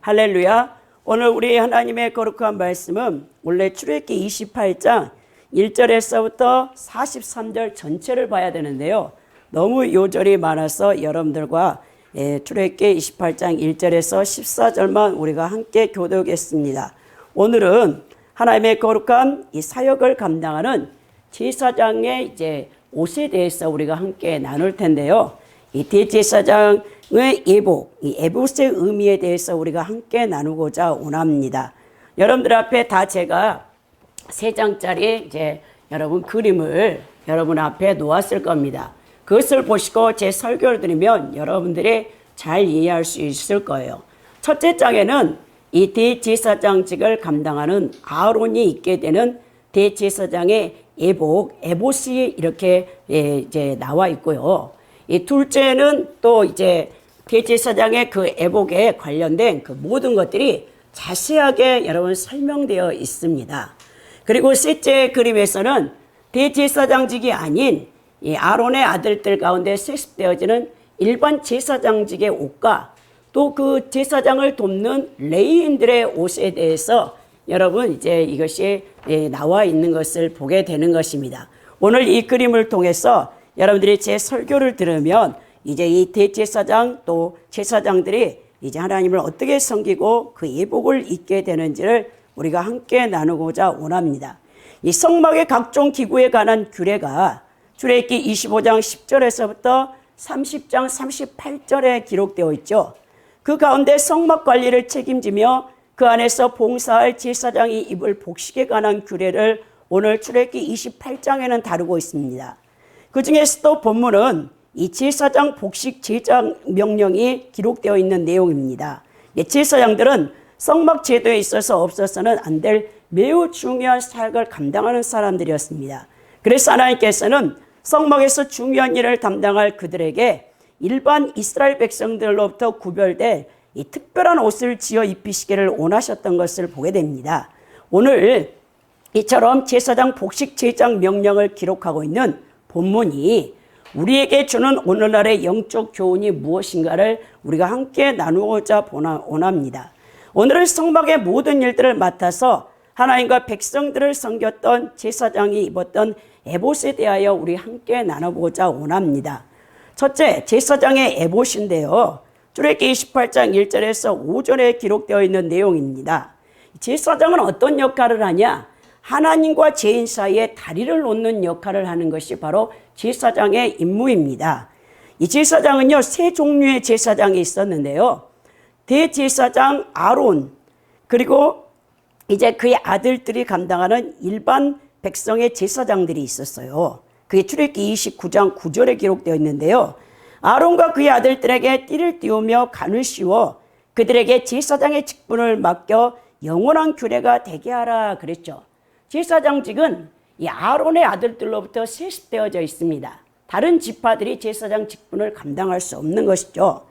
할렐루야. 오늘 우리 하나님의 거룩한 말씀은 원래 출애굽기 28장 1절에서부터 43절 전체를 봐야 되는데요. 너무 요절이 많아서 여러분들과 출애굽기 28장 1절에서 14절만 우리가 함께 교독했습니다. 오늘은 하나님의 거룩한 이 사역을 감당하는 제사장의 이제 옷에 대해서 우리가 함께 나눌 텐데요. 이 대제사장의 예복, 이 에봇의 의미에 대해서 우리가 함께 나누고자 원합니다. 여러분들 앞에 다 제가 3장짜리 이제 여러분 그림을 여러분 앞에 놓았을 겁니다. 그것을 보시고 제 설교를 들으면 여러분들이 잘 이해할 수 있을 거예요. 첫째 장에는 이 대제사장직을 감당하는 아론이 입게 되는 대제사장의 예복, 에봇이 이렇게 이제 나와 있고요. 이 둘째는 또 이제 대제사장의 그 에복에 관련된 그 모든 것들이 자세하게 여러분 설명되어 있습니다. 그리고 셋째 그림에서는 대제사장직이 아닌 이 아론의 아들들 가운데 세습되어지는 일반 제사장직의 옷과 또 그 제사장을 돕는 레위인들의 옷에 대해서 여러분 이제 이것이 나와 있는 것을 보게 되는 것입니다. 오늘 이 그림을 통해서 여러분들이 제 설교를 들으면 이제 이 대제사장 또 제사장들이 이제 하나님을 어떻게 섬기고 그 예복을 입게 되는지를 우리가 함께 나누고자 원합니다. 이 성막의 각종 기구에 관한 규례가 출애굽기 25장 10절에서부터 30장 38절에 기록되어 있죠. 그 가운데 성막 관리를 책임지며 그 안에서 봉사할 제사장이 입을 복식에 관한 규례를 오늘 출애굽기 28장에는 다루고 있습니다. 그 중에서도 본문은 이 제사장 복식 제장 명령이 기록되어 있는 내용입니다. 제사장들은 성막 제도에 있어서 없어서는 안 될 매우 중요한 사역을 감당하는 사람들이었습니다. 그래서 하나님께서는 성막에서 중요한 일을 담당할 그들에게 일반 이스라엘 백성들로부터 구별될 이 특별한 옷을 지어 입히시기를 원하셨던 것을 보게 됩니다. 오늘 이처럼 제사장 복식 제장 명령을 기록하고 있는 본문이 우리에게 주는 오늘날의 영적 교훈이 무엇인가를 우리가 함께 나누고자 원합니다. 오늘은 성막의 모든 일들을 맡아서 하나님과 백성들을 섬겼던 제사장이 입었던 에봇에 대하여 우리 함께 나눠보고자 원합니다. 첫째, 제사장의 에봇인데요. 출애굽기 28장 1절에서 5절에 기록되어 있는 내용입니다. 제사장은 어떤 역할을 하냐? 하나님과 죄인 사이에 다리를 놓는 역할을 하는 것이 바로 제사장의 임무입니다. 이 제사장은요, 3 종류의 제사장이 있었는데요. 대제사장 아론, 그리고 이제 그의 아들들이 감당하는 일반 백성의 제사장들이 있었어요. 그게 출애굽기 29장 9절에 기록되어 있는데요. 아론과 그의 아들들에게 띠를 띄우며 간을 씌워 그들에게 제사장의 직분을 맡겨 영원한 규례가 되게 하라 그랬죠. 제사장직은 이 아론의 아들들로부터 세습되어져 있습니다. 다른 지파들이 제사장 직분을 감당할 수 없는 것이죠.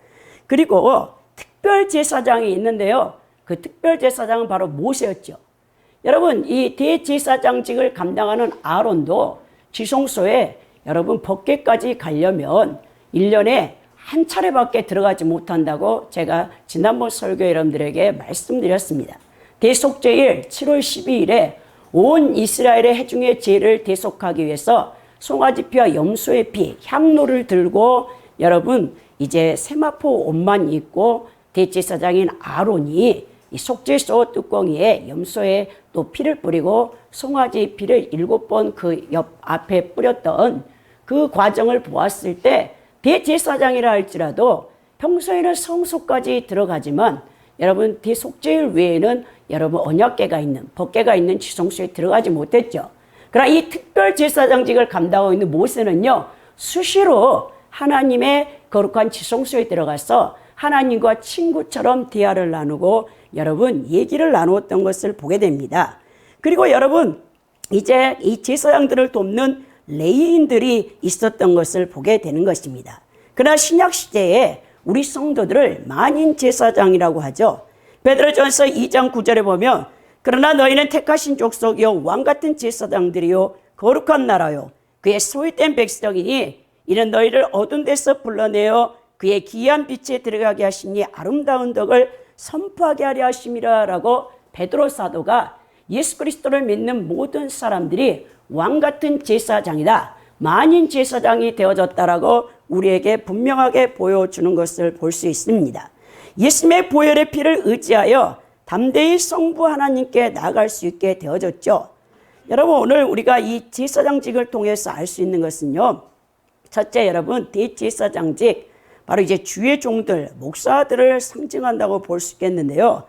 그리고 특별 제사장이 있는데요. 그 특별 제사장은 바로 모세였죠. 여러분, 이 대제사장직을 감당하는 아론도 지성소에 여러분 법궤까지 가려면 1년에 한 차례밖에 들어가지 못한다고 제가 지난번 설교 여러분들에게 말씀드렸습니다. 대속죄일 7월 12일에 온 이스라엘의 회중의 죄를 대속하기 위해서 송아지 피와 염소의 피, 향로를 들고 여러분 이제 세마포 옷만 입고 대제사장인 아론이 이 속죄소 뚜껑이에 염소의 또 피를 뿌리고 송아지 피를 7번 그 옆 앞에 뿌렸던 그 과정을 보았을 때 대제사장이라 할지라도 평소에는 성소까지 들어가지만 여러분 대속죄일 외에는 여러분 언약궤가 있는 법궤가 있는 지성소에 들어가지 못했죠. 그러나 이 특별 제사장직을 감당하고 있는 모세는요, 수시로 하나님의 거룩한 지성소에 들어가서 하나님과 친구처럼 대화를 나누고 여러분 얘기를 나누었던 것을 보게 됩니다. 그리고 여러분 이제 이 제사장들을 돕는 레위인들이 있었던 것을 보게 되는 것입니다. 그러나 신약 시대에 우리 성도들을 만인 제사장이라고 하죠. 베드로전서 2장 9절에 보면 그러나 너희는 택하신 족속이요 왕같은 제사장들이요 거룩한 나라요 그의 소유된 백성이니 이는 너희를 어두운 데서 불러내어 그의 기이한 빛에 들어가게 하시니 아름다운 덕을 선포하게 하려 하심이라라고 베드로 사도가 예수 그리스도를 믿는 모든 사람들이 왕 같은 제사장이다, 만인 제사장이 되어졌다라고 우리에게 분명하게 보여주는 것을 볼 수 있습니다. 예수님의 보혈의 피를 의지하여 담대히 성부 하나님께 나아갈 수 있게 되어졌죠. 여러분, 오늘 우리가 이 제사장직을 통해서 알 수 있는 것은요, 첫째, 여러분, 대제사장직, 바로 이제 주의 종들, 목사들을 상징한다고 볼 수 있겠는데요.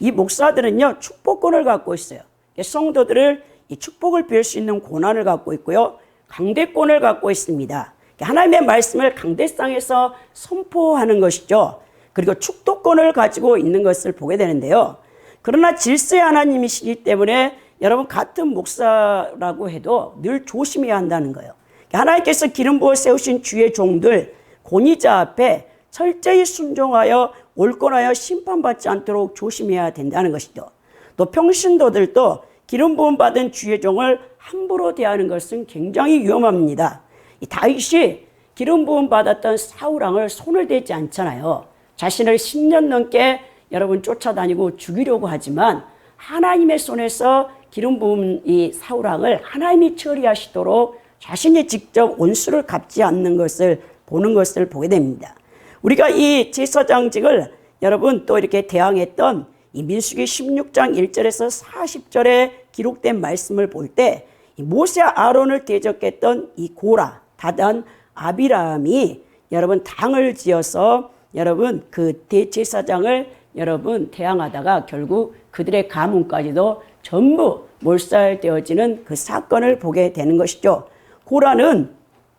이 목사들은요, 축복권을 갖고 있어요. 성도들을 이 축복을 빌 수 있는 권한을 갖고 있고요, 강대권을 갖고 있습니다. 하나님의 말씀을 강대상에서 선포하는 것이죠. 그리고 축도권을 가지고 있는 것을 보게 되는데요. 그러나 질서의 하나님이시기 때문에 여러분, 같은 목사라고 해도 늘 조심해야 한다는 거예요. 하나님께서 기름 부어 세우신 주의 종들, 권위자 앞에 철저히 순종하여 올권하여 심판받지 않도록 조심해야 된다는 것이죠. 또 평신도들도 기름 부음 받은 주의 종을 함부로 대하는 것은 굉장히 위험합니다. 이 다윗이 기름 부음 받았던 사울 왕을 손을 대지 않잖아요. 자신을 10년 넘게 여러분 쫓아다니고 죽이려고 하지만 하나님의 손에서 기름 부음 이 사울 왕을 하나님이 처리하시도록 자신이 직접 원수를 갚지 않는 것을 보는 것을 보게 됩니다. 우리가 이 제사장직을 여러분 또 이렇게 대항했던 이 민수기 16장 1절에서 40절에 기록된 말씀을 볼 때 모세와 아론을 대적했던 이 고라, 다단, 아비람이 여러분 당을 지어서 여러분 그 대제사장을 여러분 대항하다가 결국 그들의 가문까지도 전부 몰살되어지는 그 사건을 보게 되는 것이죠. 고라는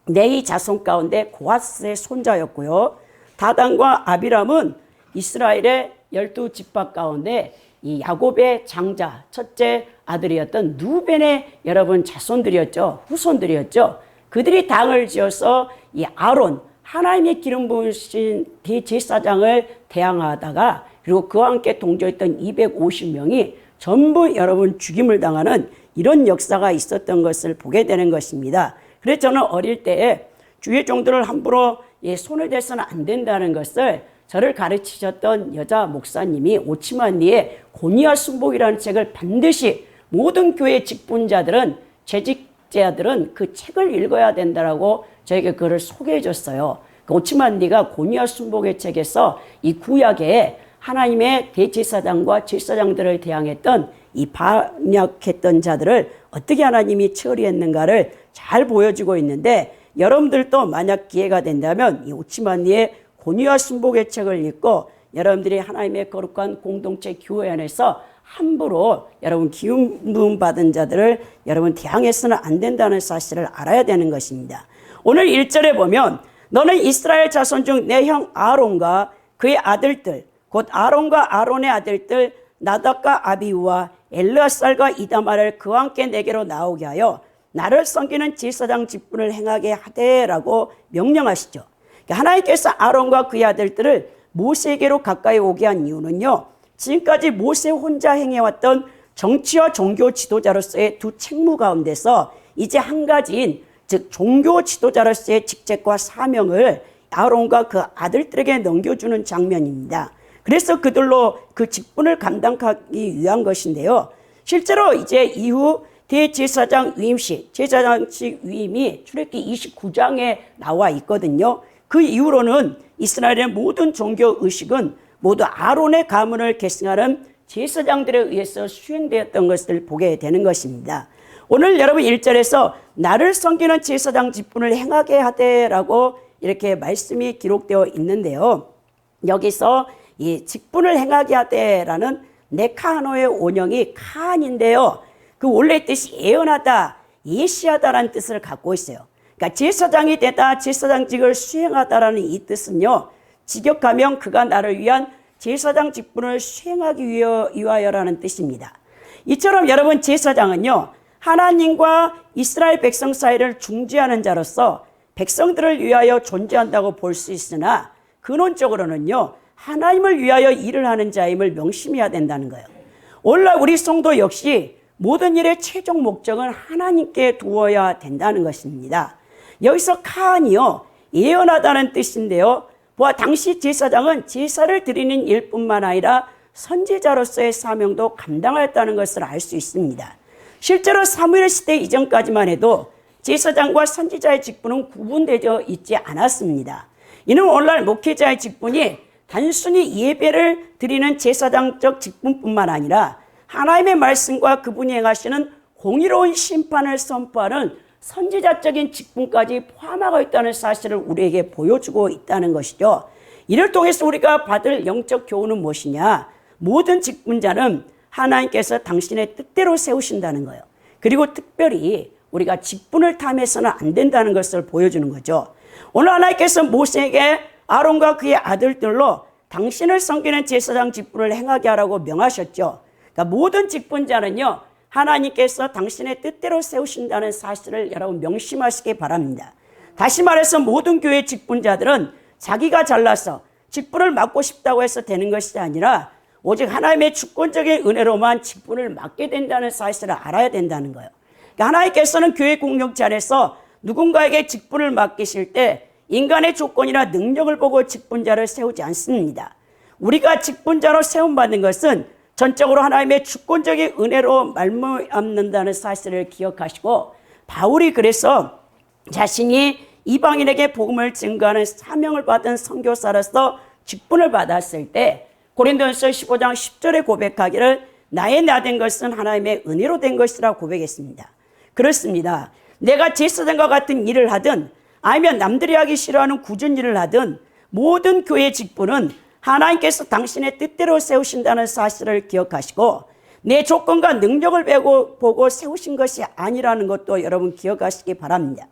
네이 자손 가운데 고핫의 손자였고요. 다단과 아비람은 이스라엘의 12지파 가운데 이 야곱의 장자 첫째 아들이었던 누벤의 여러분 자손들이었죠. 후손들이었죠. 그들이 당을 지어서 이 아론, 하나님의 기름 부으신 대제사장을 대항하다가 그리고 그와 함께 동조했던 250명이 전부 여러분 죽임을 당하는 이런 역사가 있었던 것을 보게 되는 것입니다. 그래서 저는 어릴 때에 주의 종들을 함부로 손을 대서는 안 된다는 것을 저를 가르치셨던 여자 목사님이 오치만리의 고니와 순복이라는 책을 반드시 모든 교회 직분자들은, 재직자들은 그 책을 읽어야 된다라고 저에게 그걸 소개해 줬어요. 오치만리가 고니와 순복의 책에서 이 구약에 하나님의 대제사장과 제사장들을 대항했던 이 반역했던 자들을 어떻게 하나님이 처리했는가를 잘 보여주고 있는데, 여러분들도 만약 기회가 된다면 이 오치만리의 고니와 순복의 책을 읽고 여러분들이 하나님의 거룩한 공동체 교회 안에서 함부로 여러분 기름 부음 받은 자들을 여러분 대항해서는 안 된다는 사실을 알아야 되는 것입니다. 오늘 1절에 보면 너는 이스라엘 자손 중 내 형 아론과 그의 아들들 곧 아론과 아론의 아들들 나답과 아비후와 엘르아살과 이다말을 그와 함께 내게로 나오게 하여 나를 섬기는 제사장 직분을 행하게 하되라고 명령하시죠. 하나님께서 아론과 그의 아들들을 모세에게로 가까이 오게 한 이유는요, 지금까지 모세 혼자 행해왔던 정치와 종교 지도자로서의 두 책무 가운데서 이제 한 가지인 즉 종교 지도자로서의 직책과 사명을 아론과 그 아들들에게 넘겨주는 장면입니다. 그래서 그들로 그 직분을 감당하기 위한 것인데요. 실제로 이제 이후 대제사장 위임식, 제사장식 위임이 출애굽기 29장에 나와 있거든요. 그 이후로는 이스라엘의 모든 종교 의식은 모두 아론의 가문을 계승하는 제사장들에 의해서 수행되었던 것을 보게 되는 것입니다. 오늘 여러분 1절에서 나를 섬기는 제사장 직분을 행하게 하되라고 이렇게 말씀이 기록되어 있는데요. 여기서 이 직분을 행하게 하되라는 네카노의 원형이 카한인데요. 그 원래 뜻이 예언하다, 예시하다라는 뜻을 갖고 있어요. 그러니까 제사장이 되다, 제사장직을 수행하다라는 이 뜻은요, 직역하면 그가 나를 위한 제사장 직분을 수행하기 위하여라는 뜻입니다. 이처럼 여러분 제사장은요, 하나님과 이스라엘 백성 사이를 중재하는 자로서 백성들을 위하여 존재한다고 볼 수 있으나 근원적으로는요, 하나님을 위하여 일을 하는 자임을 명심해야 된다는 거예요. 오늘날 우리 성도 역시 모든 일의 최종 목적은 하나님께 두어야 된다는 것입니다. 여기서 카한이요, 예언하다는 뜻인데요. 보아 당시 제사장은 제사를 드리는 일뿐만 아니라 선지자로서의 사명도 감당하였다는 것을 알 수 있습니다. 실제로 사무엘 시대 이전까지만 해도 제사장과 선지자의 직분은 구분되어 있지 않았습니다. 이는 오늘날 목회자의 직분이 단순히 예배를 드리는 제사장적 직분뿐만 아니라 하나님의 말씀과 그분이 행하시는 공의로운 심판을 선포하는 선지자적인 직분까지 포함하고 있다는 사실을 우리에게 보여주고 있다는 것이죠. 이를 통해서 우리가 받을 영적 교훈은 무엇이냐? 모든 직분자는 하나님께서 당신의 뜻대로 세우신다는 거예요. 그리고 특별히 우리가 직분을 탐해서는 안 된다는 것을 보여주는 거죠. 오늘 하나님께서 모세에게 아론과 그의 아들들로 당신을 섬기는 제사장 직분을 행하게 하라고 명하셨죠. 그러니까 모든 직분자는요, 하나님께서 당신의 뜻대로 세우신다는 사실을 여러분 명심하시기 바랍니다. 다시 말해서 모든 교회 직분자들은 자기가 잘나서 직분을 맡고 싶다고 해서 되는 것이 아니라 오직 하나님의 주권적인 은혜로만 직분을 맡게 된다는 사실을 알아야 된다는 거예요. 그러니까 하나님께서는 교회 공동체 안에서 누군가에게 직분을 맡기실 때 인간의 조건이나 능력을 보고 직분자를 세우지 않습니다. 우리가 직분자로 세움받는 것은 전적으로 하나님의 주권적인 은혜로 말미암는다는 사실을 기억하시고, 바울이 그래서 자신이 이방인에게 복음을 증거하는 사명을 받은 선교사로서 직분을 받았을 때 고린도전서 15장 10절에 고백하기를 나의 나된 것은 하나님의 은혜로 된 것이라 고백했습니다. 그렇습니다. 내가 제사장과 같은 일을 하든 아니면 남들이 하기 싫어하는 굳은 일을 하든 모든 교회 직분은 하나님께서 당신의 뜻대로 세우신다는 사실을 기억하시고 내 조건과 능력을 보고 세우신 것이 아니라는 것도 여러분 기억하시기 바랍니다.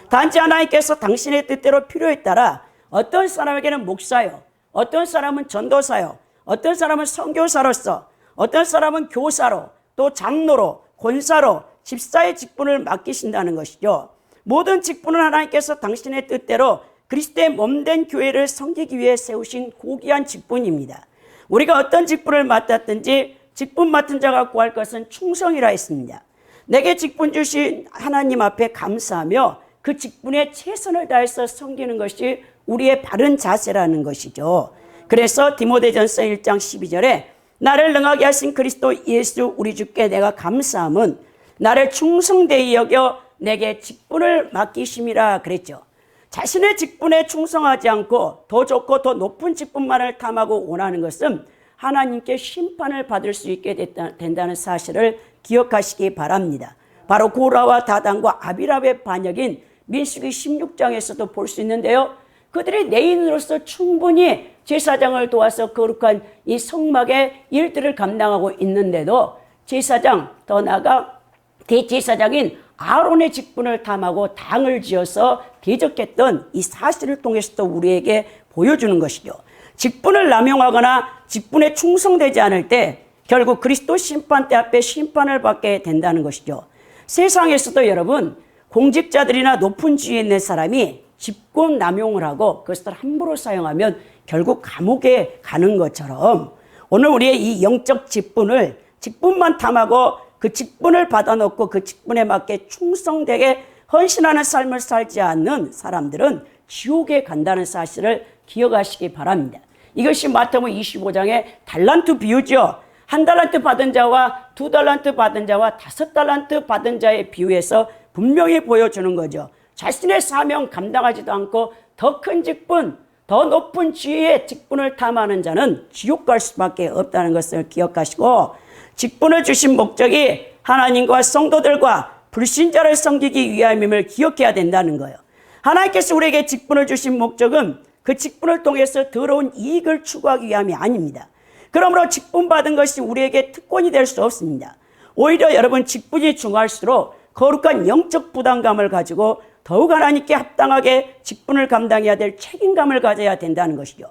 단지 하나님께서 당신의 뜻대로 필요에 따라 어떤 사람에게는 목사요, 어떤 사람은 전도사요, 어떤 사람은 선교사로서, 어떤 사람은 교사로, 또 장로로, 권사로, 집사의 직분을 맡기신다는 것이죠. 모든 직분은 하나님께서 당신의 뜻대로 그리스도의 몸된 교회를 섬기기 위해 세우신 고귀한 직분입니다. 우리가 어떤 직분을 맡았든지 직분 맡은 자가 구할 것은 충성이라 했습니다. 내게 직분 주신 하나님 앞에 감사하며 그 직분에 최선을 다해서 섬기는 것이 우리의 바른 자세라는 것이죠. 그래서 디모데전서 1장 12절에 나를 능하게 하신 그리스도 예수 우리 주께 내가 감사함은 나를 충성되이 여겨 내게 직분을 맡기심이라 그랬죠. 자신의 직분에 충성하지 않고 더 좋고 더 높은 직분만을 탐하고 원하는 것은 하나님께 심판을 받을 수 있게 된다는 사실을 기억하시기 바랍니다. 바로 고라와 다단과 아비랍의 반역인 민수기 16장에서도 볼 수 있는데요. 그들이 내인으로서 충분히 제사장을 도와서 거룩한 이 성막의 일들을 감당하고 있는데도 제사장, 더 나아가 대제사장인 아론의 직분을 탐하고 당을 지어서 대적했던 이 사실을 통해서도 우리에게 보여주는 것이죠. 직분을 남용하거나 직분에 충성되지 않을 때 결국 그리스도 심판대 앞에 심판을 받게 된다는 것이죠. 세상에서도 여러분 공직자들이나 높은 지위에 있는 사람이 직분 남용을 하고 그것을 함부로 사용하면 결국 감옥에 가는 것처럼 오늘 우리의 이 영적 직분만 탐하고 그 직분을 받아놓고 그 직분에 맞게 충성되게 헌신하는 삶을 살지 않는 사람들은 지옥에 간다는 사실을 기억하시기 바랍니다. 이것이 마태복음 25장의 달란트 비유죠. 1달란트 받은 자와 2달란트 받은 자와 5달란트 받은 자의 비유에서 분명히 보여주는 거죠. 자신의 사명 감당하지도 않고 더 큰 직분, 더 높은 지위의 직분을 탐하는 자는 지옥 갈 수밖에 없다는 것을 기억하시고, 직분을 주신 목적이 하나님과 성도들과 불신자를 섬기기 위함임을 기억해야 된다는 거예요. 하나님께서 우리에게 직분을 주신 목적은 그 직분을 통해서 더러운 이익을 추구하기 위함이 아닙니다. 그러므로 직분 받은 것이 우리에게 특권이 될 수 없습니다. 오히려 여러분 직분이 중할수록 거룩한 영적 부담감을 가지고 더욱 하나님께 합당하게 직분을 감당해야 될 책임감을 가져야 된다는 것이죠.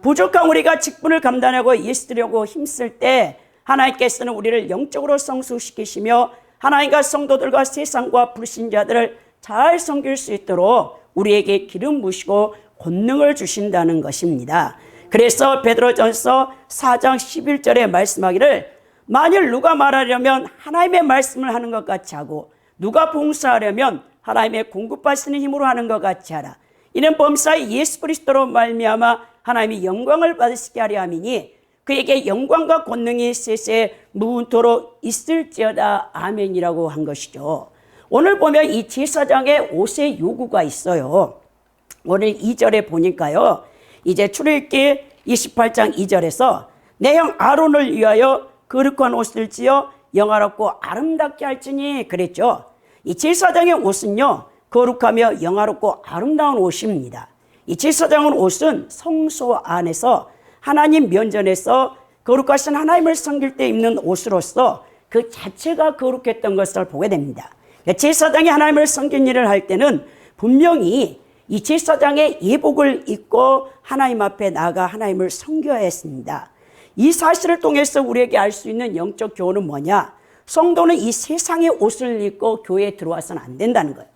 부족한 우리가 직분을 감당하고 예수드리려고 힘쓸 때 하나님께서는 우리를 영적으로 성숙시키시며 하나님과 성도들과 세상과 불신자들을 잘 섬길 수 있도록 우리에게 기름 부으시고 권능을 주신다는 것입니다. 그래서 베드로전서 4장 11절에 말씀하기를 만일 누가 말하려면 하나님의 말씀을 하는 것 같이 하고 누가 봉사하려면 하나님의 공급하시는 힘으로 하는 것 같이 하라. 이는 범사의 예수 그리스도로 말미암아 하나님이 영광을 받으시게 하려 함이니 그에게 영광과 권능이 세세 무분토록 있을지어다. 아멘이라고 한 것이죠. 오늘 보면 이 제사장의 옷의 요구가 있어요. 오늘 2절에 보니까요, 이제 출애굽기 28장 2절에서 내 형 아론을 위하여 거룩한 옷을 지어 영화롭고 아름답게 할지니 그랬죠. 이 제사장의 옷은요, 거룩하며 영화롭고 아름다운 옷입니다. 이 제사장의 옷은 성소 안에서 하나님 면전에서 거룩하신 하나님을 섬길 때 입는 옷으로서 그 자체가 거룩했던 것을 보게 됩니다. 제사장이 하나님을 섬기는 일을 할 때는 분명히 이 제사장의 예복을 입고 하나님 앞에 나아가 하나님을 섬겨야 했습니다. 이 사실을 통해서 우리에게 알 수 있는 영적 교훈은 뭐냐? 성도는 이 세상의 옷을 입고 교회에 들어와서는 안 된다는 거예요.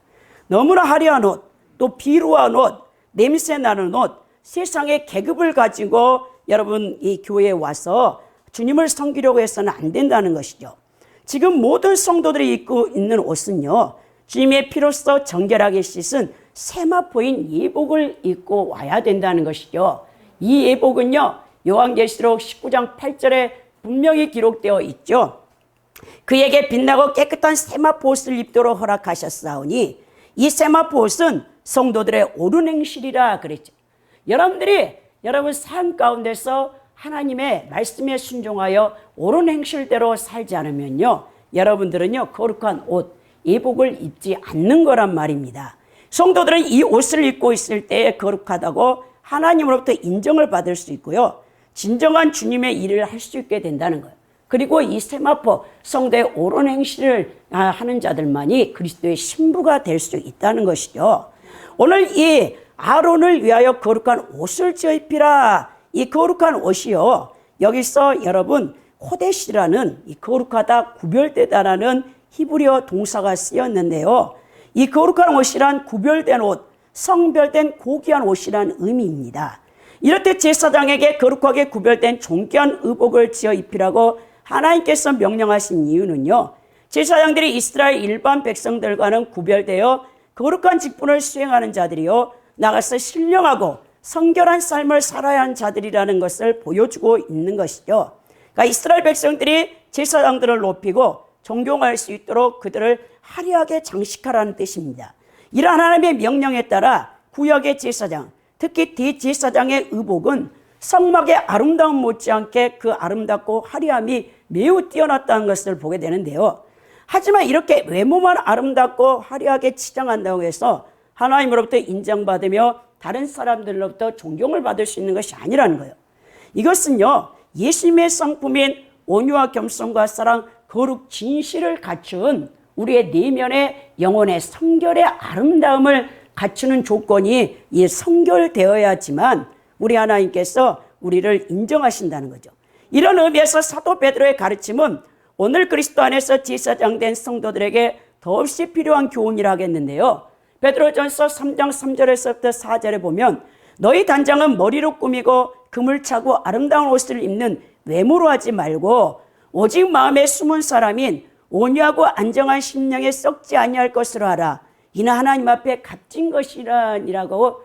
너무나 화려한 옷, 또 비루한 옷, 냄새 나는 옷, 세상의 계급을 가지고 여러분 이 교회에 와서 주님을 섬기려고 해서는 안 된다는 것이죠. 지금 모든 성도들이 입고 있는 옷은요, 주님의 피로써 정결하게 씻은 세마포인 예복을 입고 와야 된다는 것이죠. 이 예복은요, 요한계시록 19장 8절에 분명히 기록되어 있죠. 그에게 빛나고 깨끗한 세마포 옷을 입도록 허락하셨사오니 이 세마포 옷은 성도들의 옳은 행실이라 그랬죠. 여러분들이 여러분 삶 가운데서 하나님의 말씀에 순종하여 옳은 행실대로 살지 않으면요, 여러분들은요 거룩한 옷, 예복을 입지 않는 거란 말입니다. 성도들은 이 옷을 입고 있을 때 거룩하다고 하나님으로부터 인정을 받을 수 있고요, 진정한 주님의 일을 할 수 있게 된다는 거예요. 그리고 이 세마포, 성도의 옳은 행실을 하는 자들만이 그리스도의 신부가 될 수 있다는 것이죠. 오늘 이 아론을 위하여 거룩한 옷을 지어 입히라. 이 거룩한 옷이요, 여기서 여러분 호데시라는 이 거룩하다, 구별되다라는 히브리어 동사가 쓰였는데요, 이 거룩한 옷이란 구별된 옷, 성별된 고귀한 옷이란 의미입니다. 이럴 때 제사장에게 거룩하게 구별된 존귀한 의복을 지어 입히라고 하나님께서 명령하신 이유는요, 제사장들이 이스라엘 일반 백성들과는 구별되어 거룩한 직분을 수행하는 자들이요, 나가서 신령하고 성결한 삶을 살아야 하는 자들이라는 것을 보여주고 있는 것이죠. 그러니까 이스라엘 백성들이 제사장들을 높이고 존경할 수 있도록 그들을 화려하게 장식하라는 뜻입니다. 이러한 하나님의 명령에 따라 구약의 제사장, 특히 대제사장의 의복은 성막의 아름다움 못지않게 그 아름답고 화려함이 매우 뛰어났다는 것을 보게 되는데요. 하지만 이렇게 외모만 아름답고 화려하게 치장한다고 해서 하나님으로부터 인정받으며 다른 사람들로부터 존경을 받을 수 있는 것이 아니라는 거예요. 이것은요, 예수님의 성품인 온유와 겸손과 사랑, 거룩, 진실을 갖춘 우리의 내면의 영혼의 성결의 아름다움을 갖추는 조건이 이 성결되어야지만 우리 하나님께서 우리를 인정하신다는 거죠. 이런 의미에서 사도 베드로의 가르침은 오늘 그리스도 안에서 제사장 된 성도들에게 더없이 필요한 교훈이라 하겠는데요. 베드로전서 3장 3절에서부터 4절에 보면 너희 단장은 머리로 꾸미고 금을 차고 아름다운 옷을 입는 외모로 하지 말고 오직 마음에 숨은 사람인 온유하고 안정한 심령에 썩지 아니할 것으로 하라. 이는 하나님 앞에 값진 것이라니라고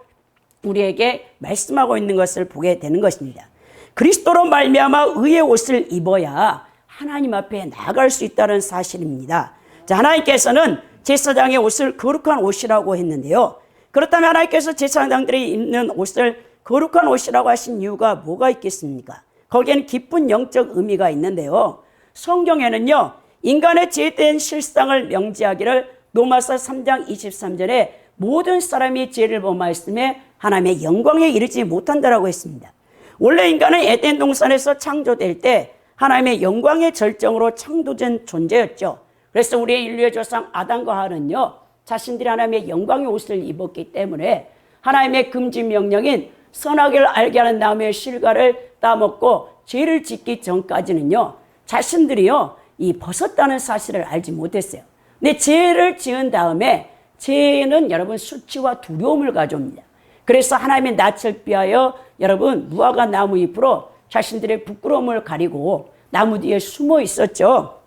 우리에게 말씀하고 있는 것을 보게 되는 것입니다. 그리스도로 말미암아 의의 옷을 입어야 하나님 앞에 나아갈 수 있다는 사실입니다. 자, 하나님께서는 제사장의 옷을 거룩한 옷이라고 했는데요. 그렇다면 하나님께서 제사장들이 입는 옷을 거룩한 옷이라고 하신 이유가 뭐가 있겠습니까? 거기에는 깊은 영적 의미가 있는데요. 성경에는요, 인간의 죄된 실상을 명제하기를 로마서 3장 23절에 모든 사람이 죄를 범하였음에 하나님의 영광에 이르지 못한다라고 했습니다. 원래 인간은 에덴 동산에서 창조될 때 하나님의 영광의 절정으로 창조된 존재였죠. 그래서 우리의 인류의 조상 아담과 하와는요, 자신들이 하나님의 영광의 옷을 입었기 때문에 하나님의 금지 명령인 선악을 알게 하는 나무의 실과를 따먹고 죄를 짓기 전까지는요, 자신들이요 이 벗었다는 사실을 알지 못했어요. 근데 죄를 지은 다음에 죄는 여러분 수치와 두려움을 가져옵니다. 그래서 하나님의 낯을 피하여 여러분 무화과 나무 잎으로 자신들의 부끄러움을 가리고 나무 뒤에 숨어 있었죠.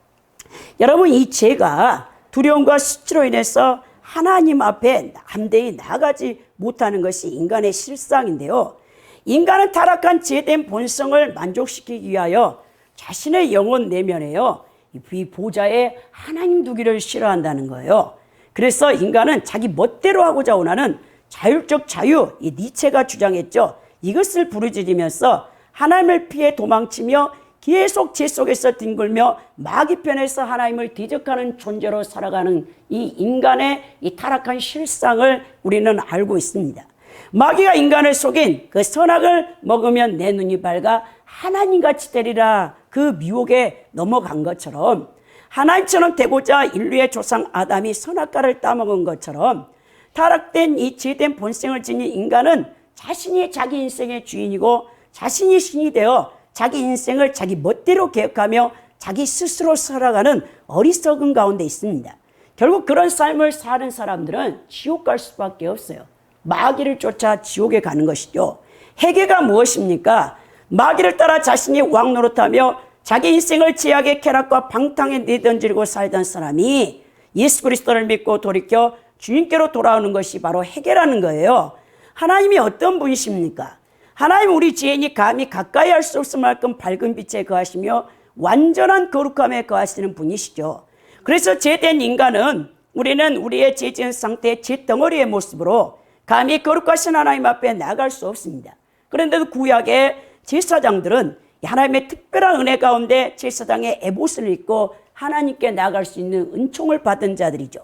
여러분 이 죄가 두려움과 수치로 인해서 하나님 앞에 담대히 나가지 못하는 것이 인간의 실상인데요. 인간은 타락한 죄된 본성을 만족시키기 위하여 자신의 영혼 내면에요, 이 보좌에 하나님 두기를 싫어한다는 거예요. 그래서 인간은 자기 멋대로 하고자 원하는 자율적 자유, 이 니체가 주장했죠. 이것을 부르짖으면서 하나님을 피해 도망치며 계속 죄 속에서 뒹굴며 마귀 편에서 하나님을 대적하는 존재로 살아가는 이 인간의 이 타락한 실상을 우리는 알고 있습니다. 마귀가 인간을 속인 그 선악을 먹으면 내 눈이 밝아 하나님같이 되리라, 그 미혹에 넘어간 것처럼, 하나님처럼 되고자 인류의 조상 아담이 선악과를 따먹은 것처럼 타락된 이 죄된 본성을 지닌 인간은 자신이 자기 인생의 주인이고 자신이 신이 되어 자기 인생을 자기 멋대로 계획하며 자기 스스로 살아가는 어리석은 가운데 있습니다. 결국 그런 삶을 사는 사람들은 지옥 갈 수밖에 없어요. 마귀를 쫓아 지옥에 가는 것이죠. 해계가 무엇입니까? 마귀를 따라 자신이 왕 노릇하며 자기 인생을 죄악의 쾌락과 방탕에 내던지고 살던 사람이 예수 그리스도를 믿고 돌이켜 주님께로 돌아오는 것이 바로 해계라는 거예요. 하나님이 어떤 분이십니까? 하나님 우리 죄인이 감히 가까이 할 수 없을 만큼 밝은 빛에 거하시며 완전한 거룩함에 거하시는 분이시죠. 그래서 죄된 인간은, 우리는 우리의 죄 지은 상태의 죄덩어리의 모습으로 감히 거룩하신 하나님 앞에 나갈 수 없습니다. 그런데도 구약의 제사장들은 하나님의 특별한 은혜 가운데 제사장의 에봇을 입고 하나님께 나아갈 수 있는 은총을 받은 자들이죠.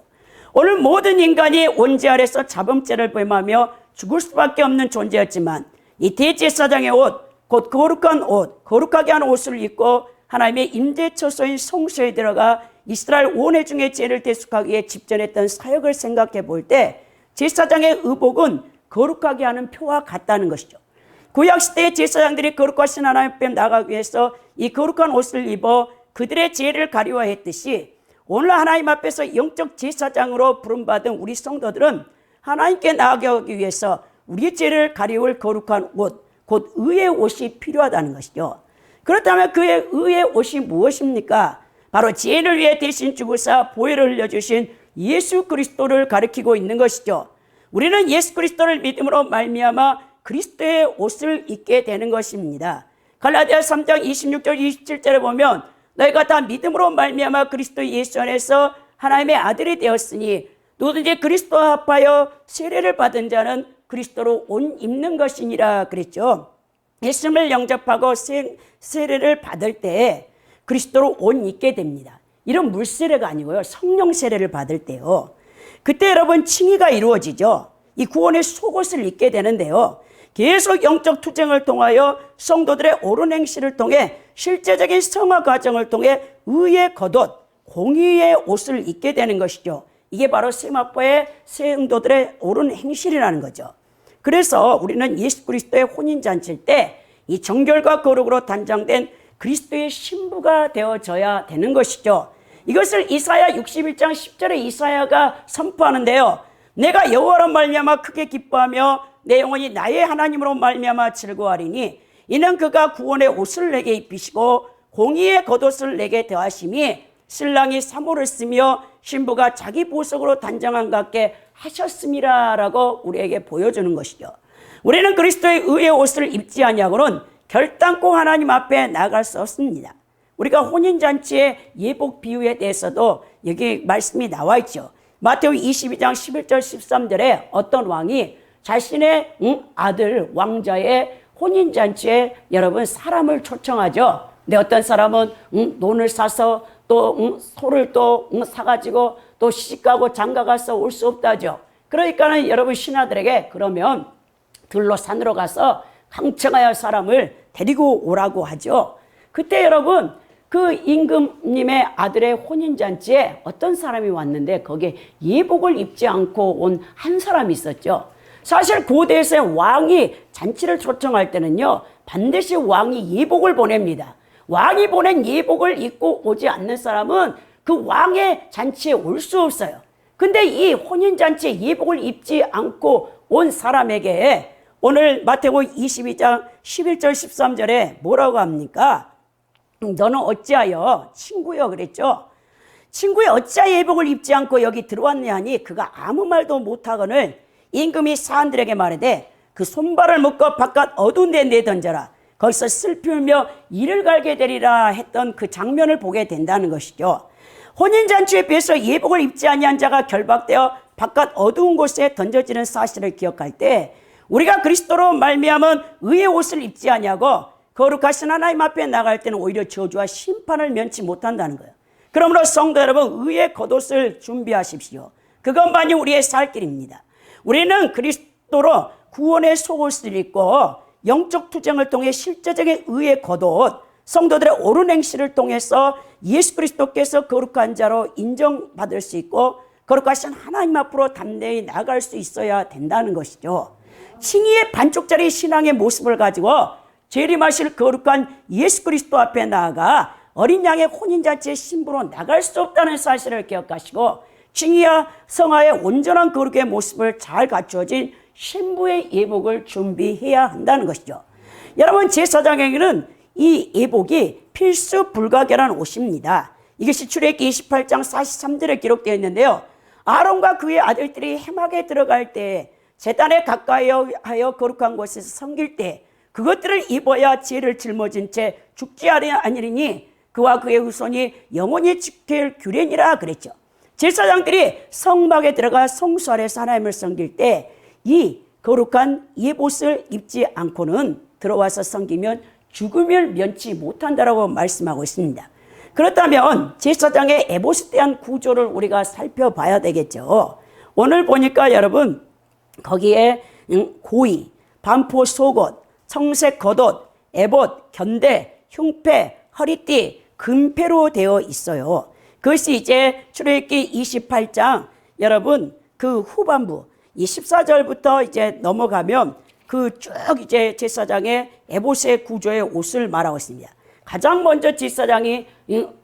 오늘 모든 인간이 원죄 아래서 자범죄를 범하며 죽을 수밖에 없는 존재였지만 이 대제사장의 옷, 곧 거룩한 옷, 거룩하게 한 옷을 입고 하나님의 임재처소인 성소에 들어가 이스라엘 온 회중의 죄를 대속하기 위해 집전했던 사역을 생각해 볼 때 제사장의 의복은 거룩하게 하는 표와 같다는 것이죠. 구약시대의 제사장들이 거룩하신 하나님 앞에 나가기 위해서 이 거룩한 옷을 입어 그들의 죄를 가리워했듯이 오늘 하나님 앞에서 영적 제사장으로 부름받은 우리 성도들은 하나님께 나아가기 위해서 우리의 죄를 가리울 거룩한 옷, 곧 의의 옷이 필요하다는 것이죠. 그렇다면 그의 의의 옷이 무엇입니까? 바로 죄인을 위해 대신 죽으사 보혈을 흘려주신 예수 그리스도를 가리키고 있는 것이죠. 우리는 예수 그리스도를 믿음으로 말미암아 그리스도의 옷을 입게 되는 것입니다. 갈라디아 3장 26절 27절에 보면 너희가 다 믿음으로 말미암아 그리스도 예수 안에서 하나님의 아들이 되었으니 누구든지 그리스도와 합하여 세례를 받은 자는 그리스도로 옷 입는 것이니라 그랬죠. 예수님을 영접하고 세례를 받을 때 그리스도로 옷 입게 됩니다. 이런 물세례가 아니고요, 성령 세례를 받을 때요, 그때 여러분 칭의가 이루어지죠. 이 구원의 속옷을 입게 되는데요, 계속 영적 투쟁을 통하여 성도들의 옳은 행실을 통해 실제적인 성화 과정을 통해 의의 겉옷, 공의의 옷을 입게 되는 것이죠. 이게 바로 세마포의 성도들의 옳은 행실이라는 거죠. 그래서 우리는 예수 그리스도의 혼인잔치일 때 이 정결과 거룩으로 단장된 그리스도의 신부가 되어져야 되는 것이죠. 이것을 이사야 61장 10절에 이사야가 선포하는데요, 내가 여호와로 말미암아 크게 기뻐하며 내 영혼이 나의 하나님으로 말미암아 즐거워하리니 이는 그가 구원의 옷을 내게 입히시고 공의의 겉옷을 내게 더하심이 신랑이 사모를 쓰며 신부가 자기 보석으로 단장한 것 같게 하셨음이라 라고 우리에게 보여주는 것이죠. 우리는 그리스도의 의의 옷을 입지 아니하고는 결단코 하나님 앞에 나갈 수 없습니다. 우리가 혼인잔치의 예복 비유에 대해서도 여기 말씀이 나와 있죠. 마태오 22장 11절 13절에 어떤 왕이 자신의 아들 왕자의 혼인잔치에 여러분 사람을 초청하죠. 근데 어떤 사람은 논을 사서 또 소를 또 사가지고 또 시집가고 장가가서 올 수 없다죠. 그러니까는 여러분 신하들에게 그러면 들로 산으로 가서 강청하여 사람을 데리고 오라고 하죠. 그때 여러분 그 임금님의 아들의 혼인잔치에 어떤 사람이 왔는데 거기에 예복을 입지 않고 온 한 사람이 있었죠. 사실 고대에서 왕이 잔치를 초청할 때는요, 반드시 왕이 예복을 보냅니다. 왕이 보낸 예복을 입고 오지 않는 사람은 그 왕의 잔치에 올 수 없어요. 근데 이 혼인잔치에 예복을 입지 않고 온 사람에게 오늘 마태복음 22장 11절 13절에 뭐라고 합니까? 너는 어찌하여 친구여 그랬죠. 친구여 어찌하여 예복을 입지 않고 여기 들어왔냐 하니 그가 아무 말도 못하거늘 임금이 사람들에게 말하되 그 손발을 묶어 바깥 어두운 데 내던져라. 거기서 슬피 울며 이를 갈게 되리라 했던 그 장면을 보게 된다는 것이죠. 혼인잔치에 비해서 예복을 입지 아니한 자가 결박되어 바깥 어두운 곳에 던져지는 사실을 기억할 때 우리가 그리스도로 말미암은 의의 옷을 입지 아니하고 거룩하신 하나님 앞에 나갈 때는 오히려 저주와 심판을 면치 못한다는 거예요. 그러므로 성도 여러분, 의의 겉옷을 준비하십시오. 그것만이 우리의 살 길입니다. 우리는 그리스도로 구원의 속옷을 입고 영적 투쟁을 통해 실제적인 의의 겉옷, 성도들의 옳은 행실을 통해서 예수 그리스도께서 거룩한 자로 인정받을 수 있고 거룩하신 하나님 앞으로 담대히 나아갈 수 있어야 된다는 것이죠. 칭의의 반쪽짜리 신앙의 모습을 가지고 재림하실 거룩한 예수 그리스도 앞에 나아가 어린 양의 혼인잔치의 신부로 나갈 수 없다는 사실을 기억하시고 칭의와 성화의 온전한 거룩의 모습을 잘 갖추어진 신부의 예복을 준비해야 한다는 것이죠. 여러분, 제사장에게는 이 예복이 필수 불가결한 옷입니다. 이것이 출애굽기 28장 43절에 기록되어 있는데요. 아론과 그의 아들들이 회막에 들어갈 때 제단에 가까이 하여 거룩한 곳에서 섬길 때 그것들을 입어야 죄를 짊어진 채 죽지 아니하리니 그와 그의 후손이 영원히 지킬 규례니라 그랬죠. 제사장들이 성막에 들어가 성소 안에서 하나님을 섬길 때 이 거룩한 예복을 입지 않고는 들어와서 섬기면 죽음을 면치 못한다라고 말씀하고 있습니다. 그렇다면 제사장의 에봇에 대한 구조를 우리가 살펴봐야 되겠죠. 오늘 보니까 여러분 거기에 고이, 반포 속옷, 청색 겉옷, 에봇, 견대, 흉패, 허리띠, 금패로 되어 있어요. 그것이 이제 출애굽기 28장 여러분 그 후반부 이 14절부터 이제 넘어가면 그 쭉 이제 제사장의 에봇의 구조의 옷을 말하고 있습니다. 가장 먼저 제사장이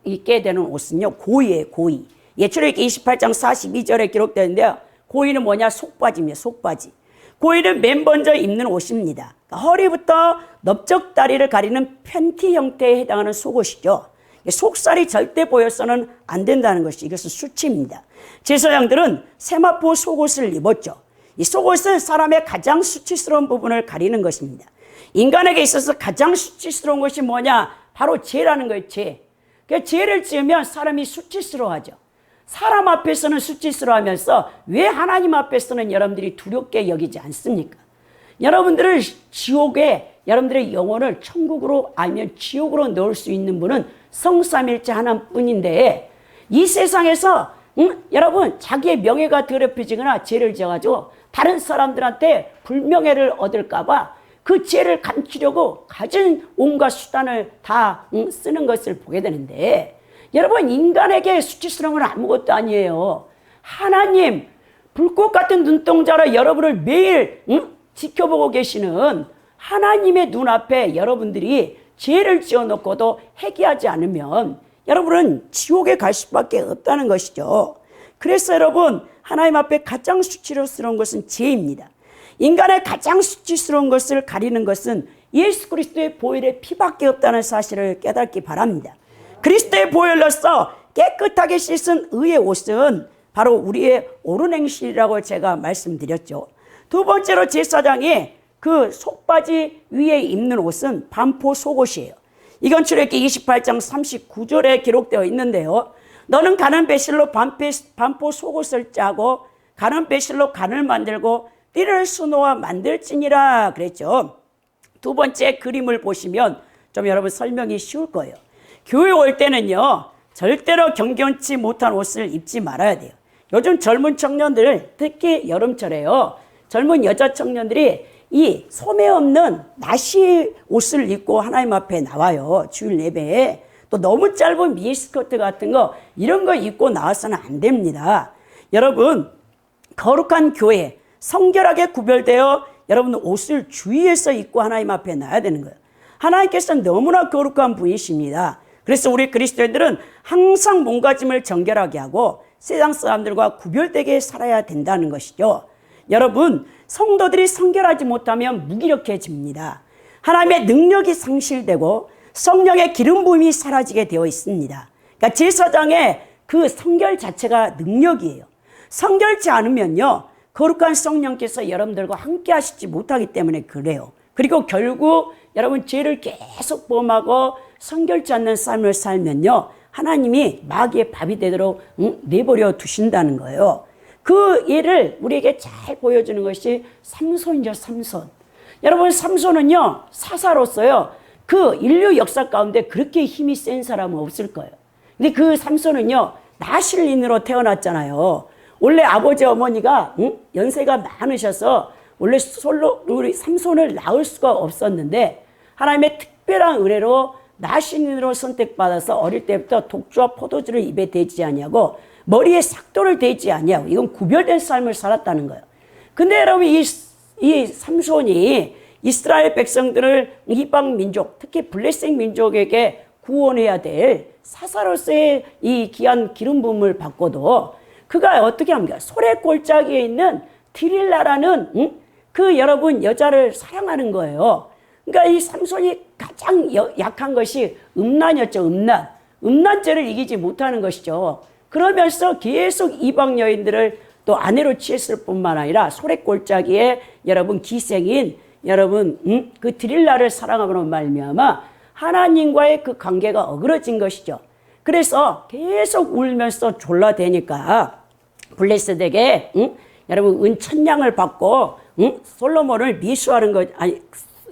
입게 되는 옷은요, 고이예요, 고이. 예, 출애굽기 28장 42절에 기록되는데요. 고이는 뭐냐? 속바지입니다, 속바지. 고이는 맨 먼저 입는 옷입니다. 그러니까 허리부터 넓적 다리를 가리는 팬티 형태에 해당하는 속옷이죠. 속살이 절대 보여서는 안 된다는 것이 이것은 수치입니다. 제사장들은 세마포 속옷을 입었죠. 이 속옷은 사람의 가장 수치스러운 부분을 가리는 것입니다. 인간에게 있어서 가장 수치스러운 것이 뭐냐? 바로 죄라는 거예요, 죄. 그러니까 죄를 지으면 사람이 수치스러워하죠. 사람 앞에서는 수치스러워하면서 왜 하나님 앞에서는 여러분들이 두렵게 여기지 않습니까? 여러분들을 지옥에 여러분들의 영혼을 천국으로 아니면 지옥으로 넣을 수 있는 분은 성삼일체 하나뿐인데 이 세상에서 여러분 자기의 명예가 더럽혀지거나 죄를 지어가지고 다른 사람들한테 불명예를 얻을까 봐 그 죄를 감추려고 가진 온갖 수단을 다 쓰는 것을 보게 되는데 여러분 인간에게 수치스러운 건 아무것도 아니에요. 하나님 불꽃 같은 눈동자로 여러분을 매일 지켜보고 계시는 하나님의 눈앞에 여러분들이 죄를 지어놓고도 회개하지 않으면 여러분은 지옥에 갈 수밖에 없다는 것이죠. 그래서 여러분 하나님 앞에 가장 수치스러운 것은 죄입니다. 인간의 가장 수치스러운 것을 가리는 것은 예수 그리스도의 보혈의 피밖에 없다는 사실을 깨닫기 바랍니다. 그리스도의 보혈로서 깨끗하게 씻은 의의 옷은 바로 우리의 옳은 행실이라고 제가 말씀드렸죠. 두 번째로 제사장이 그 속바지 위에 입는 옷은 반포 속옷이에요. 이건 출애굽기 28장 39절에 기록되어 있는데요. 너는 가는 배실로 반포 속옷을 짜고 가는 배실로 간을 만들고 띠를 수놓아 만들지니라 그랬죠. 두 번째 그림을 보시면 좀 여러분 설명이 쉬울 거예요. 교회 올 때는요 절대로 경건치 못한 옷을 입지 말아야 돼요. 요즘 젊은 청년들 특히 여름철에요 젊은 여자 청년들이 이 소매 없는 나시 옷을 입고 하나님 앞에 나와요. 주일 예배에. 또 너무 짧은 미니스커트 같은 거 이런 거 입고 나와서는 안 됩니다. 여러분 거룩한 교회 성결하게 구별되어 여러분 옷을 주의해서 입고 하나님 앞에 나와야 되는 거예요. 하나님께서는 너무나 거룩한 분이십니다. 그래서 우리 그리스도인들은 항상 몸가짐을 정결하게 하고 세상 사람들과 구별되게 살아야 된다는 것이죠. 여러분 성도들이 성결하지 못하면 무기력해집니다. 하나님의 능력이 상실되고 성령의 기름 부음이 사라지게 되어 있습니다. 그러니까 제사장의 그 성결 자체가 능력이에요. 성결치 않으면요 거룩한 성령께서 여러분들과 함께 하시지 못하기 때문에 그래요. 그리고 결국 여러분 죄를 계속 범하고 성결치 않는 삶을 살면요, 하나님이 마귀의 밥이 되도록 내버려 두신다는 거예요. 그 예를 우리에게 잘 보여주는 것이 삼손이죠. 삼손. 여러분, 삼손은요 사사로서요 그 인류 역사 가운데 그렇게 힘이 센 사람은 없을 거예요. 근데 그 삼손은요 나실인으로 태어났잖아요. 원래 아버지 어머니가 연세가 많으셔서 원래 우리 삼손을 낳을 수가 없었는데, 하나님의 특별한 은혜로 나신인으로 선택받아서 어릴 때부터 독주와 포도주를 입에 대지 아니하고 머리에 삭도를 대지 아니하고, 이건 구별된 삶을 살았다는 거예요. 근데 여러분, 이 삼손이 이스라엘 백성들을 이방 민족, 특히 블레싱 민족에게 구원해야 될 사사로서의 이 귀한 기름 부음을 받고도 그가 어떻게 합니까? 소래 골짜기에 있는 디릴라라는 그 여러분 여자를 사랑하는 거예요. 그러니까 이 삼손이 가장 약한 것이 음란이었죠. 음란죄를 이기지 못하는 것이죠. 그러면서 계속 이방 여인들을 또 아내로 취했을 뿐만 아니라 소래골짜기에 여러분 기생인 여러분 그 드릴라를 사랑함으로 말미암아 하나님과의 그 관계가 어그러진 것이죠. 그래서 계속 울면서 졸라대니까 블레셋에게 여러분 은천냥을 받고 솔로몬을 미수하는 것, 아니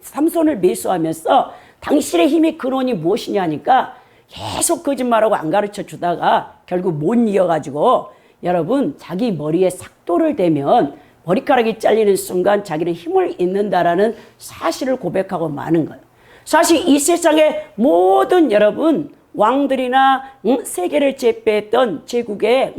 삼손을 미수하면서 당신의 힘이 근원이 무엇이냐 하니까 계속 거짓말하고 안 가르쳐 주다가 결국 못 이어가지고 여러분 자기 머리에 삭도를 대면 머리카락이 잘리는 순간 자기는 힘을 잃는다라는 사실을 고백하고 마는 거예요. 사실 이 세상의 모든 여러분 왕들이나 세계를 제패했던 제국의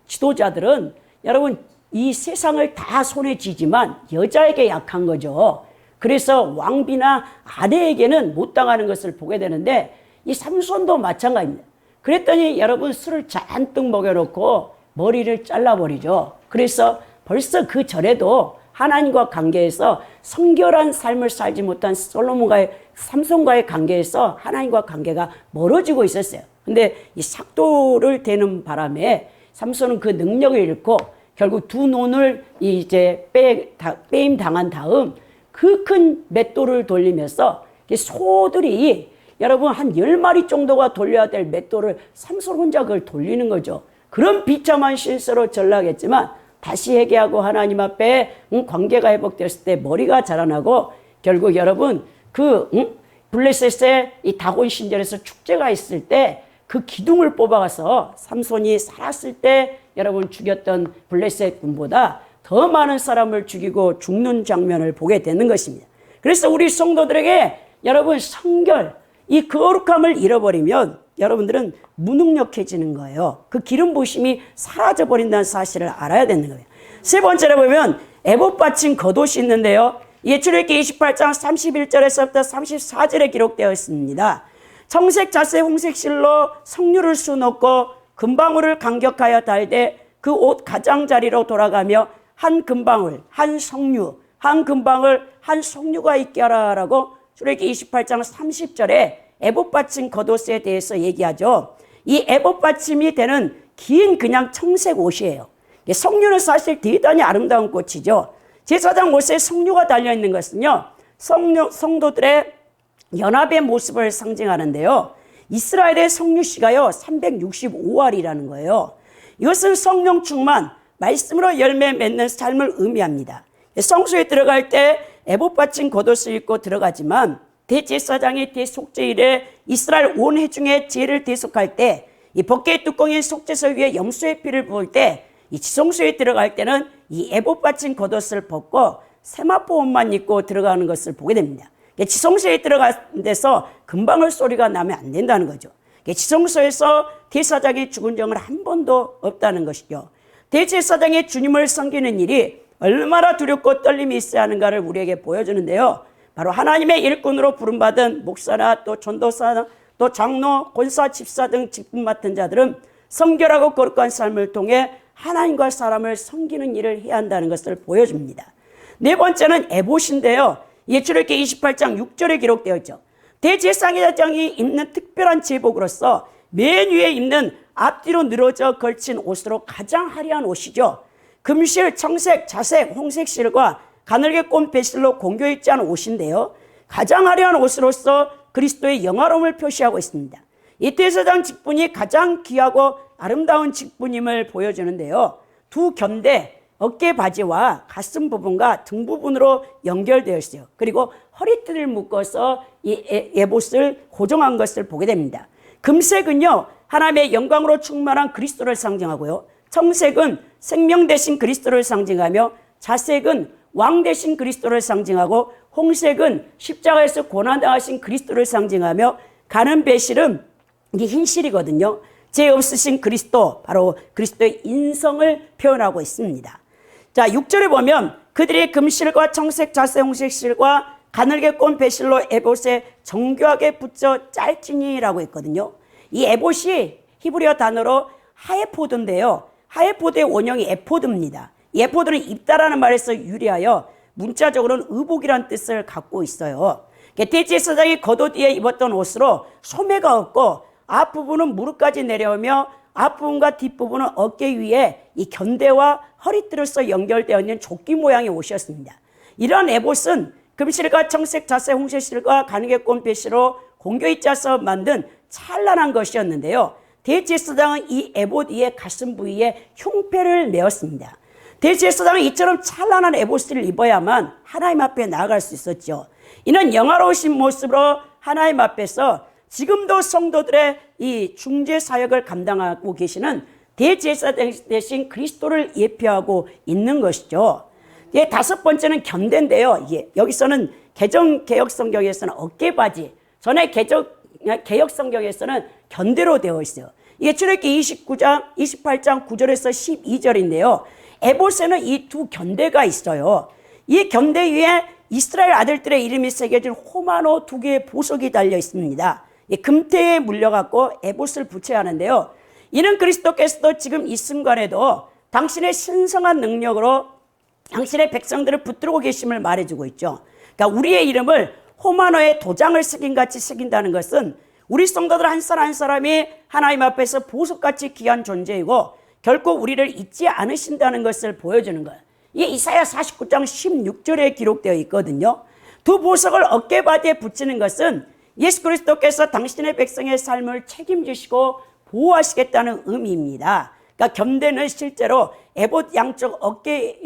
지도자들은 여러분 이 세상을 다 손에 쥐지만 여자에게 약한 거죠. 그래서 왕비나 아내에게는 못 당하는 것을 보게 되는데 이 삼손도 마찬가지입니다. 그랬더니 여러분 술을 잔뜩 먹여놓고 머리를 잘라버리죠. 그래서 벌써 그 전에도 하나님과 관계에서 성결한 삶을 살지 못한 삼손과의 관계에서 하나님과 관계가 멀어지고 있었어요. 근데 이 삭도를 대는 바람에 삼손은 그 능력을 잃고 결국 두 눈을 이제 빼임 당한 다음 그 큰 맷돌을 돌리면서 소들이 여러분 한 10마리 정도가 돌려야 될 맷돌을 삼손 혼자 그걸 돌리는 거죠. 그런 비참한 실수로 전락했지만 다시 회개하고 하나님 앞에 관계가 회복되었을 때 머리가 자라나고 결국 여러분 그 블레셋의 이 다곤 신전에서 축제가 있을 때 그 기둥을 뽑아가서 삼손이 살았을 때 여러분 죽였던 블레셋 군보다 더 많은 사람을 죽이고 죽는 장면을 보게 되는 것입니다. 그래서 우리 성도들에게 여러분 성결, 이 거룩함을 잃어버리면 여러분들은 무능력해지는 거예요. 그 기름 부으심이 사라져버린다는 사실을 알아야 되는 거예요. 세 번째로 보면 에봇 받친 겉옷이 있는데요. 이게 출애굽기 28장 31절에서부터 34절에 기록되어 있습니다. 청색 자색 홍색 실로 석류를 수놓고 금방울을 간격하여 달되 그 옷 가장자리로 돌아가며 한 금방울 한 석류 한 금방울 한 석류가 있게 하라라고 출애굽기 28장 30절에 에봇 받침 겉옷에 대해서 얘기하죠. 이 에봇 받침이 되는 긴 그냥 청색 옷이에요. 석류는 사실 대단히 아름다운 꽃이죠. 제사장 옷에 석류가 달려있는 것은요, 성도들의 연합의 모습을 상징하는데요. 이스라엘의 석류씨가요 365알이라는 거예요. 이것은 성령 충만, 말씀으로 열매 맺는 삶을 의미합니다. 성소에 들어갈 때 에봇 받침 겉옷을 입고 들어가지만 대제사장의 대속죄일에 이스라엘 온 회중의 죄를 대속할 때 이 법궤 뚜껑인 속죄소 위에 염소의 피를 부을 때 이 지성소에 들어갈 때는 이 에봇 받침 겉옷을 벗고 세마포 옷만 입고 들어가는 것을 보게 됩니다. 지성소에 들어가는 데서 금방울 소리가 나면 안 된다는 거죠. 지성소에서 대제사장의 죽은 적은 한 번도 없다는 것이죠. 대제사장의 주님을 섬기는 일이 얼마나 두렵고 떨림이 있어야 하는가를 우리에게 보여주는데요. 바로 하나님의 일꾼으로 부름받은 목사나 또 전도사, 또 장로, 권사, 집사 등 직분 맡은 자들은 성결하고 거룩한 삶을 통해 하나님과 사람을 섬기는 일을 해야 한다는 것을 보여줍니다. 네 번째는 에봇인데요. 출애굽기 28장 6절에 기록되어 있죠. 대제사장이 입는 특별한 제복으로서 맨 위에 입는 앞뒤로 늘어져 걸친 옷으로 가장 화려한 옷이죠. 금실, 청색, 자색, 홍색실과 가늘게 꼰 배실로 공교 있지 않은 옷인데요. 가장 화려한 옷으로서 그리스도의 영화로움을 표시하고 있습니다. 이 대제사장 직분이 가장 귀하고 아름다운 직분임을 보여주는데요. 두 견대, 어깨 바지와 가슴 부분과 등 부분으로 연결되어 있어요. 그리고 허리띠를 묶어서 이 에봇을 고정한 것을 보게 됩니다. 금색은요, 하나님의 영광으로 충만한 그리스도를 상징하고요. 청색은 생명 대신 그리스도를 상징하며, 자색은 왕 대신 그리스도를 상징하고, 홍색은 십자가에서 고난당하신 그리스도를 상징하며, 가는 배실은 이게 흰실이거든요. 죄 없으신 그리스도, 바로 그리스도의 인성을 표현하고 있습니다. 자, 6절에 보면 그들이 금실과 청색, 자색, 홍색 실과 가늘게 꼰 배실로 에봇에 정교하게 붙여 짤지니라고 했거든요. 이 에봇이 히브리어 단어로 하에포드인데요. 하에포드의 원형이 에포드입니다. 이 에포드는 입다라는 말에서 유래하여 문자적으로는 의복이라는 뜻을 갖고 있어요. 대제사장이 겉옷 위에 입었던 옷으로 소매가 없고 앞부분은 무릎까지 내려오며 앞부분과 뒷부분은 어깨 위에 이 견대와 허리띠로서 연결되어 있는 조끼 모양의 옷이었습니다. 이러한 에봇은 금실과 청색, 자색, 홍색 실과 가늘게 꼰 배실로 공교히 짜서 만든 찬란한 것이었는데요. 대제사장은 이 에봇 위에 가슴 부위에 흉패를 내었습니다. 대제사장은 이처럼 찬란한 에봇을 입어야만 하나님 앞에 나아갈 수 있었죠. 이는 영화로우신 모습으로 하나님 앞에서 지금도 성도들의 이 중재 사역을 감당하고 계시는 대제사장 대신 그리스도를 예표하고 있는 것이죠. 다섯 번째는 견대인데요. 여기서는 개정 개혁 성경에서는 어깨바지, 전에 개혁 성경에서는 견대로 되어 있어요. 이게 출애굽기 28장 9절에서 12절인데요. 에봇에는 이 두 견대가 있어요. 이 견대 위에 이스라엘 아들들의 이름이 새겨진 호마노 두 개의 보석이 달려 있습니다. 금태에 물려갖고 에봇을 붙여야 하는데요. 이는 그리스도께서도 지금 이 순간에도 당신의 신성한 능력으로 당신의 백성들을 붙들고 계심을 말해주고 있죠. 그러니까 우리의 이름을 호마노에 도장을 새긴 같이 새긴다는 것은 우리 성도들 한 사람 한 사람이 하나님 앞에서 보석같이 귀한 존재이고 결코 우리를 잊지 않으신다는 것을 보여주는 거예요. 이게 이사야 49장 16절에 기록되어 있거든요. 두 보석을 어깨바디에 붙이는 것은 예수 그리스도께서 당신의 백성의 삶을 책임지시고 보호하시겠다는 의미입니다. 그러니까 견대는 실제로 에봇 양쪽 어깨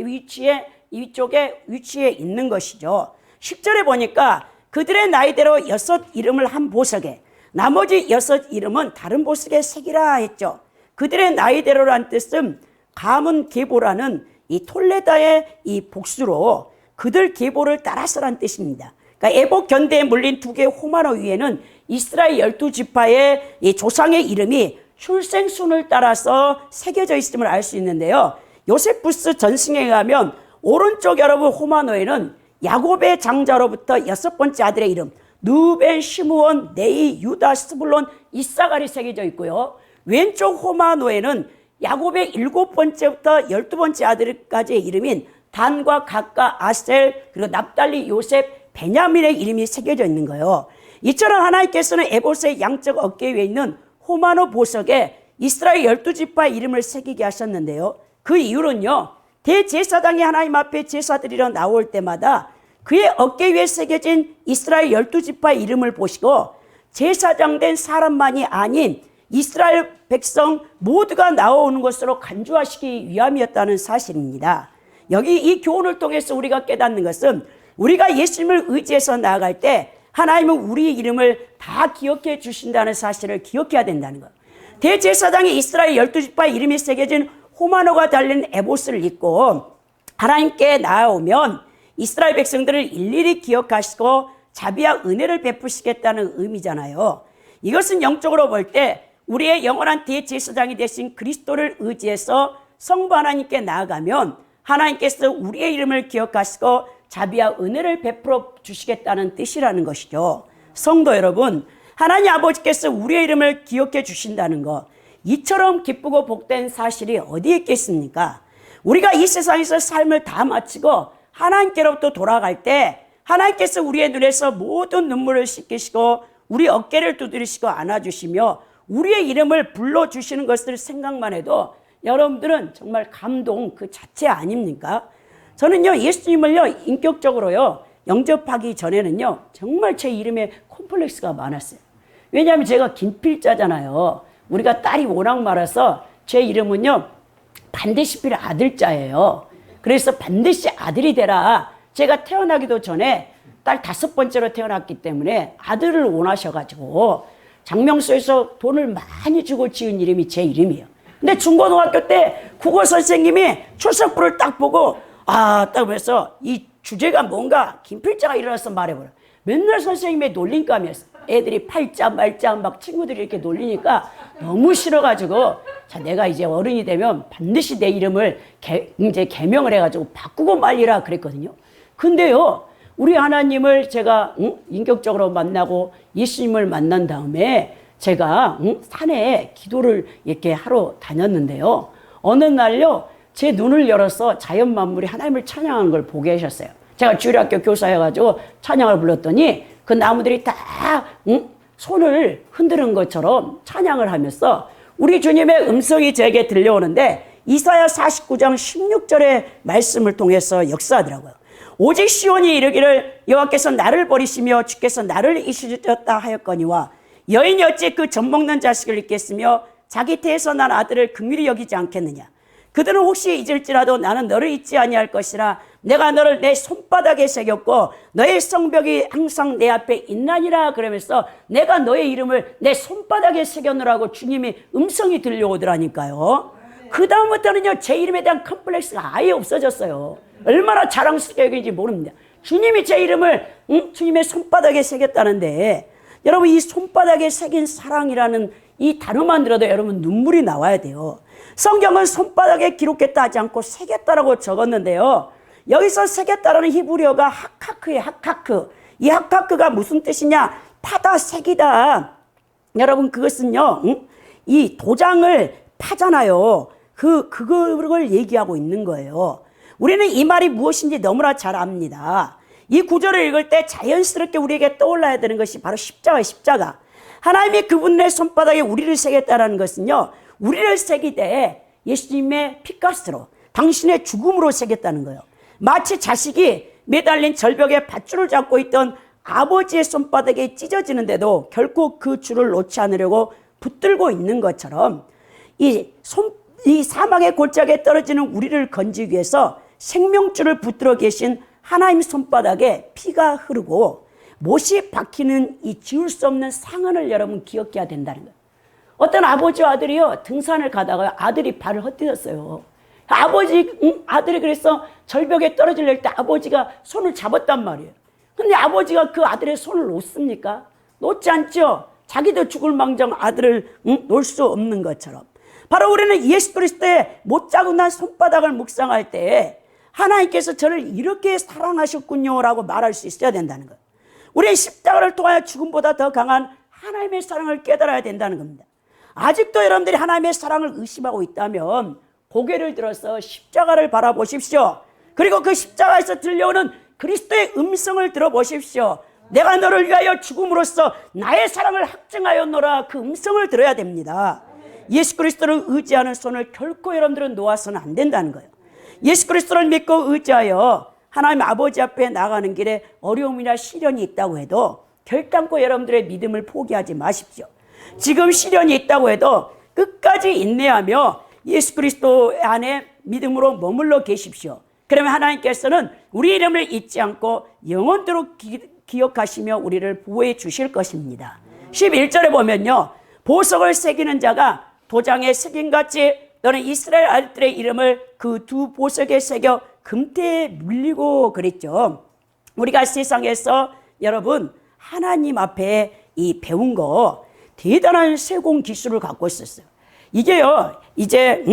위쪽에 위치해 있는 것이죠. 10절에 보니까 그들의 나이대로 6 이름을 한 보석에 나머지 6 이름은 다른 보석에 새기라 했죠. 그들의 나이대로란 뜻은 가문 계보라는 이 톨레다의 이 복수로 그들 계보를 따라서란 뜻입니다. 그러니까 에봇 견대에 물린 두 개의 호마노 위에는 이스라엘 12지파의 이 조상의 이름이 출생순을 따라서 새겨져 있음을 알 수 있는데요. 요세푸스 전승에 의하면 오른쪽 여러분 호마노에는 야곱의 장자로부터 6번째 아들의 이름 누벤, 시므온, 네이, 유다, 스불론, 이사갈이 새겨져 있고요. 왼쪽 호마노에는 야곱의 7번째부터 12번째 아들까지의 이름인 단과 gad과 아셀 그리고 납달리, 요셉, 베냐민의 이름이 새겨져 있는 거예요. 이처럼 하나님께서는 에봇의 양쪽 어깨 위에 있는 호마노 보석에 이스라엘 12지파 이름을 새기게 하셨는데요. 그 이유는요. 대제사장이 하나님 앞에 제사드리러 나올 때마다 그의 어깨 위에 새겨진 이스라엘 12지파 이름을 보시고 제사장 된 사람만이 아닌 이스라엘 백성 모두가 나오는 것으로 간주하시기 위함이었다는 사실입니다. 여기 이 교훈을 통해서 우리가 깨닫는 것은 우리가 예수님을 의지해서 나아갈 때 하나님은 우리의 이름을 다 기억해 주신다는 사실을 기억해야 된다는 것. 대제사장이 이스라엘 12지파 이름이 새겨진 호마노가 달린 에봇을 입고 하나님께 나아오면 이스라엘 백성들을 일일이 기억하시고 자비와 은혜를 베푸시겠다는 의미잖아요. 이것은 영적으로 볼 때 우리의 영원한 대제사장이 되신 그리스도를 의지해서 성부 하나님께 나아가면 하나님께서 우리의 이름을 기억하시고 자비와 은혜를 베풀어 주시겠다는 뜻이라는 것이죠. 성도 여러분, 하나님 아버지께서 우리의 이름을 기억해 주신다는 것, 이처럼 기쁘고 복된 사실이 어디에 있겠습니까? 우리가 이 세상에서 삶을 다 마치고 하나님께로부터 돌아갈 때 하나님께서 우리의 눈에서 모든 눈물을 씻기시고 우리 어깨를 두드리시고 안아주시며 우리의 이름을 불러주시는 것을 생각만 해도 여러분들은 정말 감동 그 자체 아닙니까? 저는요, 예수님을요, 인격적으로요, 영접하기 전에는요, 정말 제 이름에 콤플렉스가 많았어요. 왜냐하면 제가 김필자잖아요. 우리가 딸이 워낙 많아서 제 이름은요, 반드시 필 아들자예요. 그래서 반드시 아들이 되라. 제가 태어나기도 전에 딸 5번째로 태어났기 때문에 아들을 원하셔가지고 장명소에서 돈을 많이 주고 지은 이름이 제 이름이에요. 근데 중고등학교 때 국어 선생님이 출석부를 딱 보고 딱 그래서 이 주제가 뭔가 김필자가 일어나서 말해버려. 맨날 선생님의 놀림감이었어. 애들이 팔자 말자 막 친구들이 이렇게 놀리니까 너무 싫어가지고 자, 내가 이제 어른이 되면 반드시 내 이름을 이제 개명을 해가지고 바꾸고 말리라 그랬거든요. 근데요, 우리 하나님을 제가 인격적으로 만나고 예수님을 만난 다음에 제가 산에 기도를 이렇게 하러 다녔는데요. 어느 날요, 제 눈을 열어서 자연 만물이 하나님을 찬양하는 걸 보게 하셨어요. 제가 주일학교 교사여가지고 찬양을 불렀더니 그 나무들이 다 손을 흔드는 것처럼 찬양을 하면서 우리 주님의 음성이 제게 들려오는데 이사야 49장 16절의 말씀을 통해서 역사하더라고요. 오직 시온이 이르기를 여호와께서 나를 버리시며 주께서 나를 잊으셨다 하였거니와 여인이 어찌 그 젖먹는 자식을 잊겠으며 자기 태에서 난 아들을 긍휼히 여기지 않겠느냐. 그들은 혹시 잊을지라도 나는 너를 잊지 아니할 것이라. 내가 너를 내 손바닥에 새겼고 너의 성벽이 항상 내 앞에 있나니라. 그러면서 내가 너의 이름을 내 손바닥에 새겼노라고 주님의 음성이 들려오더라니까요. 그 다음부터는요, 제 이름에 대한 컴플렉스가 아예 없어졌어요. 얼마나 자랑스럽게 여기는지 모릅니다. 주님이 제 이름을 주님의 손바닥에 새겼다는데, 여러분 이 손바닥에 새긴 사랑이라는 이 단어만 들어도 여러분 눈물이 나와야 돼요. 성경은 손바닥에 기록했다 하지 않고 새겼다라고 적었는데요. 여기서 새겼다라는 히브리어가 하카크예요. 하카크. 이 하카크가 무슨 뜻이냐? 파다, 새기다. 여러분 그것은요, 이 도장을 파잖아요. 그걸 얘기하고 있는 거예요. 우리는 이 말이 무엇인지 너무나 잘 압니다. 이 구절을 읽을 때 자연스럽게 우리에게 떠올라야 되는 것이 바로 십자가예요. 십자가. 하나님이 그분의 손바닥에 우리를 새겼다는 것은요, 우리를 새기되 예수님의 피가스로 당신의 죽음으로 새겼다는 거예요. 마치 자식이 매달린 절벽에 밧줄을 잡고 있던 아버지의 손바닥에 찢어지는데도 결코 그 줄을 놓지 않으려고 붙들고 있는 것처럼 이 사망의 골짜기에 떨어지는 우리를 건지기 위해서 생명줄을 붙들어 계신 하나님 손바닥에 피가 흐르고 못이 박히는 이 지울 수 없는 상흔을 여러분 기억해야 된다는 거예요. 어떤 아버지와 아들이요, 등산을 가다가 아들이 발을 헛디뎠어요. 아들이 그래서 절벽에 떨어지려 때 아버지가 손을 잡았단 말이에요. 근데 아버지가 그 아들의 손을 놓습니까? 놓지 않죠. 자기도 죽을 망정 아들을 놓을 수 없는 것처럼. 바로 우리는 예수 그리스도의 못 자고 난 손바닥을 묵상할 때 하나님께서 저를 이렇게 사랑하셨군요 라고 말할 수 있어야 된다는 거예요. 우리의 십자가를 통하여 죽음보다 더 강한 하나님의 사랑을 깨달아야 된다는 겁니다. 아직도 여러분들이 하나님의 사랑을 의심하고 있다면 고개를 들어서 십자가를 바라보십시오. 그리고 그 십자가에서 들려오는 그리스도의 음성을 들어보십시오. 내가 너를 위하여 죽음으로써 나의 사랑을 확증하였노라. 그 음성을 들어야 됩니다. 예수 그리스도를 의지하는 손을 결코 여러분들은 놓아서는 안 된다는 거예요. 예수 그리스도를 믿고 의지하여 하나님 아버지 앞에 나가는 길에 어려움이나 시련이 있다고 해도 결단코 여러분들의 믿음을 포기하지 마십시오. 지금 시련이 있다고 해도 끝까지 인내하며 예수 그리스도 안에 믿음으로 머물러 계십시오. 그러면 하나님께서는 우리 이름을 잊지 않고 영원토록 기억하시며 우리를 보호해 주실 것입니다. 11절에 보면요, 보석을 새기는 자가 도장에 새김같이 너는 이스라엘 아들들의 이름을 그 두 보석에 새겨 금태에 물리고 그랬죠. 우리가 세상에서 여러분 하나님 앞에 이 배운 거 대단한 세공 기술을 갖고 있었어요. 이게요, 이제